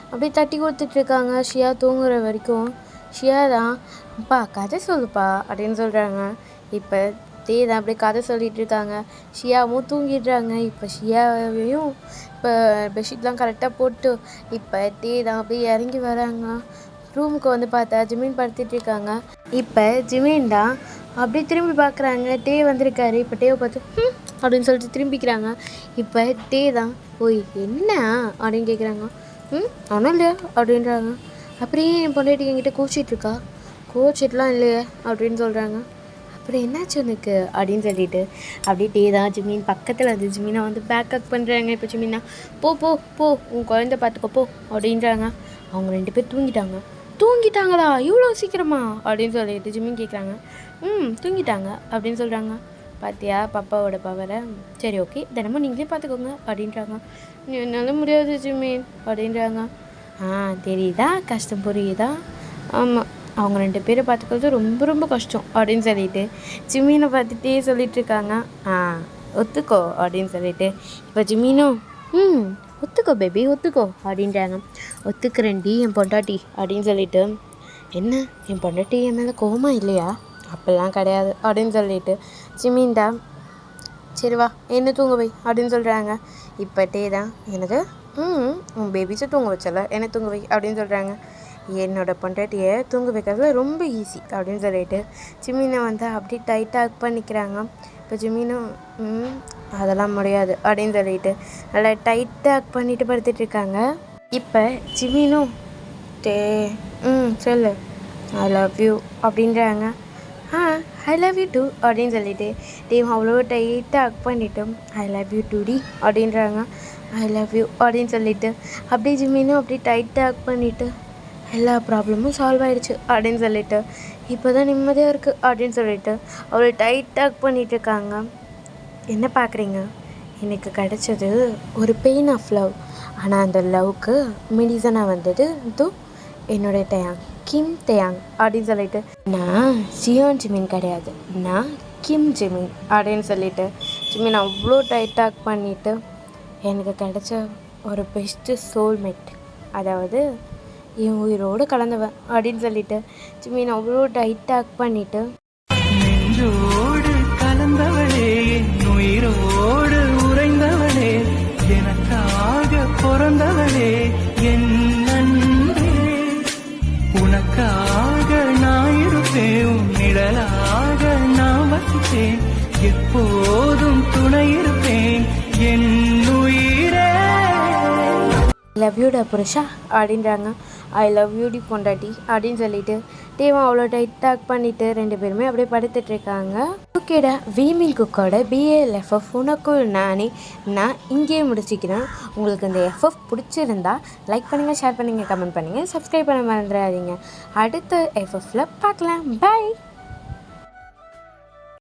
அப்படியே தட்டி கொடுத்துட்ருக்காங்க. ஷியா தூங்குற வரைக்கும் ஷியா தான் அப்பா கதை சொல்லுப்பா அப்படின்னு சொல்கிறாங்க. இப்போ தே தான் அப்படியே கதை சொல்லிகிட்டு இருக்காங்க. ஷியாவும் தூங்கிடுறாங்க. இப்போ ஷியாவையும் இப்போ பெட்ஷீட்லாம் கரெக்டாக போட்டு இப்போ தே தான் அப்படியே இறங்கி வராங்க. ரூமுக்கு வந்து பார்த்தா ஜிமின் படுத்துட்டு இருக்காங்க. இப்போ ஜிமின் தான் அப்படியே திரும்பி பார்க்குறாங்க. டே வந்திருக்காரு. இப்போ டேவை பார்த்து அப்படின்னு சொல்லிட்டு திரும்பிக்கிறாங்க. இப்போ டே தான் ஓய் என்ன அப்படின்னு கேட்குறாங்க. ஒன்றும் இல்லையா அப்படின்றாங்க. அப்படியே என் பொண்டாட்டி என்கிட்ட கோச்சிட்ருக்கா. கோச்சிட்லாம் இல்லையே அப்படின்னு சொல்கிறாங்க. அப்புறம் என்னாச்சு உனக்கு அப்படின்னு சொல்லிட்டு அப்படியே டே தான் ஜிமின் பக்கத்தில் வந்து ஜிமினை வந்து பேக்கப் பண்ணுறாங்க. இப்போ ஜிமினா போ போ போ உன் குழந்தை பார்த்துக்கோ போ அப்படின்றாங்க. அவங்க 2 பேர் தூங்கிட்டாங்களா இவ்வளோ சீக்கிரமா அப்படின்னு சொல்லிட்டு ஜிமின் கேட்குறாங்க. தூங்கிட்டாங்க அப்படின்னு சொல்கிறாங்க. பார்த்தியா பாப்பாவோட பவரை, சரி ஓகே தினமும் நீங்களே பார்த்துக்கோங்க அப்படின்றாங்க. என்னால் முடியாது ஜிமின் அப்படின்றாங்க. தெரியுதா கஷ்டம் புரியுதா? ஆமாம் அவங்க 2 பேரை பார்த்துக்கிறது ரொம்ப ரொம்ப கஷ்டம் அப்படின்னு சொல்லிட்டு ஜிமினை பார்த்துட்டே சொல்லிட்டு இருக்காங்க. ஒத்துக்கோ அப்படின்னு சொல்லிட்டு இப்போ ஜிமினும் ஒத்துக்கோ பேபி ஒத்துக்கோ அப்படின்றாங்க. ஒத்துக்கிறேன்டி என் பொண்டாட்டி அப்படின்னு சொல்லிட்டு என்ன என் பொண்டாட்டி என் மேலே கோவமா இல்லையா? அப்போல்லாம் கிடையாது அப்படின்னு சொல்லிட்டு ஜிமின்டா சரி வா என்ன தூங்க வை அப்படின்னு சொல்கிறாங்க. இப்போ டே தான் எனக்கு உன் பேபிஸை தூங்க வச்சல என்ன தூங்க வை அப்படின்னு சொல்கிறாங்க. என்னோடய பொண்டாட்டியை தூங்க வைக்கிறது ரொம்ப ஈஸி அப்படின்னு சொல்லிட்டு ஜிமினை வந்து அப்படி டைட்டாக பண்ணிக்கிறாங்க. இப்போ ஜிமினும் அதெல்லாம் முடியாது அப்படின்னு சொல்லிட்டு நல்லா டைட்டாக பண்ணிட்டு படுத்துட்ருக்காங்க. இப்போ ஜிமினும் டே சொல்லு ஐ லவ் யூ அப்படின்றாங்க. ஐ லவ் யூ டூ அப்படின்னு சொல்லிட்டு டீம் அவ்வளோ டைட்டாக ஹக் பண்ணிவிட்டு ஐ லவ் யூ டூ டி அப்படின்றாங்க. ஐ லவ் யூ அப்படின்னு சொல்லிட்டு அப்படியே ஜிமினும் அப்படியே டைட்டாக ஹக் பண்ணிவிட்டு எல்லா ப்ராப்ளமும் சால்வ் ஆகிடுச்சு அப்படின்னு சொல்லிட்டு இப்போ தான் நிம்மதியாக இருக்குது அப்படின்னு சொல்லிட்டு அவ்வளோ டைட்டாக ஹக் பண்ணிகிட்ருக்காங்க. என்ன பார்க்குறீங்க? எனக்கு கிடச்சது ஒரு பெயின் ஆஃப் லவ். ஆனால் அந்த லவ்க்கு மெடிசனாக வந்தது இதோ என்னுடைய டயாங் கிம் டயாங் அப்படின்னு சொல்லிட்டு நான் சியோன் ஜிமின் கிடையாது, நான் கிம் ஜிமின் அப்படின்னு சொல்லிட்டு ஜிமின் அவ்வளோ டைட்டாக பண்ணிவிட்டு எனக்கு கிடைச்ச ஒரு பெஸ்ட்டு சோல்மேட், அதாவது என் உயிரோடு கலந்தவன் அப்படின்னு சொல்லிட்டு ஜிமின் அவ்வளோ டைட்டாக பண்ணிவிட்டு நெஞ்சோடு கலந்தவளே உயிரோடு உறைந்தவளே எனக்காக பிறந்தவளே என் நன்றே உனக்காக நான் இருப்பேன் உன் நிழலாக நான் வசிப்பேன் எப்போதும் துணை இருப்பேன் என் உயிரே. லவ் யூடா புருஷா அப்படின்றாங்க. ஐ லவ் யூ டி பொண்டாட்டி அப்படின்னு சொல்லிட்டு டேவும் அவ்வளோ டைட்டாக் பண்ணிவிட்டு 2 பேருமே அப்படியே படுத்துட்ருக்காங்க. ஓகேடா, வீமிங் குக்கோட BALFF உனக்குள் நானே நான் இங்கேயே முடிச்சுக்கிறேன். உங்களுக்கு இந்த FF பிடிச்சிருந்தா லைக் பண்ணுங்கள், ஷேர் பண்ணுங்கள், கமெண்ட் பண்ணுங்கள், சப்ஸ்கிரைப் பண்ண மறந்துடாதீங்க. அடுத்த FFல பார்க்கலாம். பை.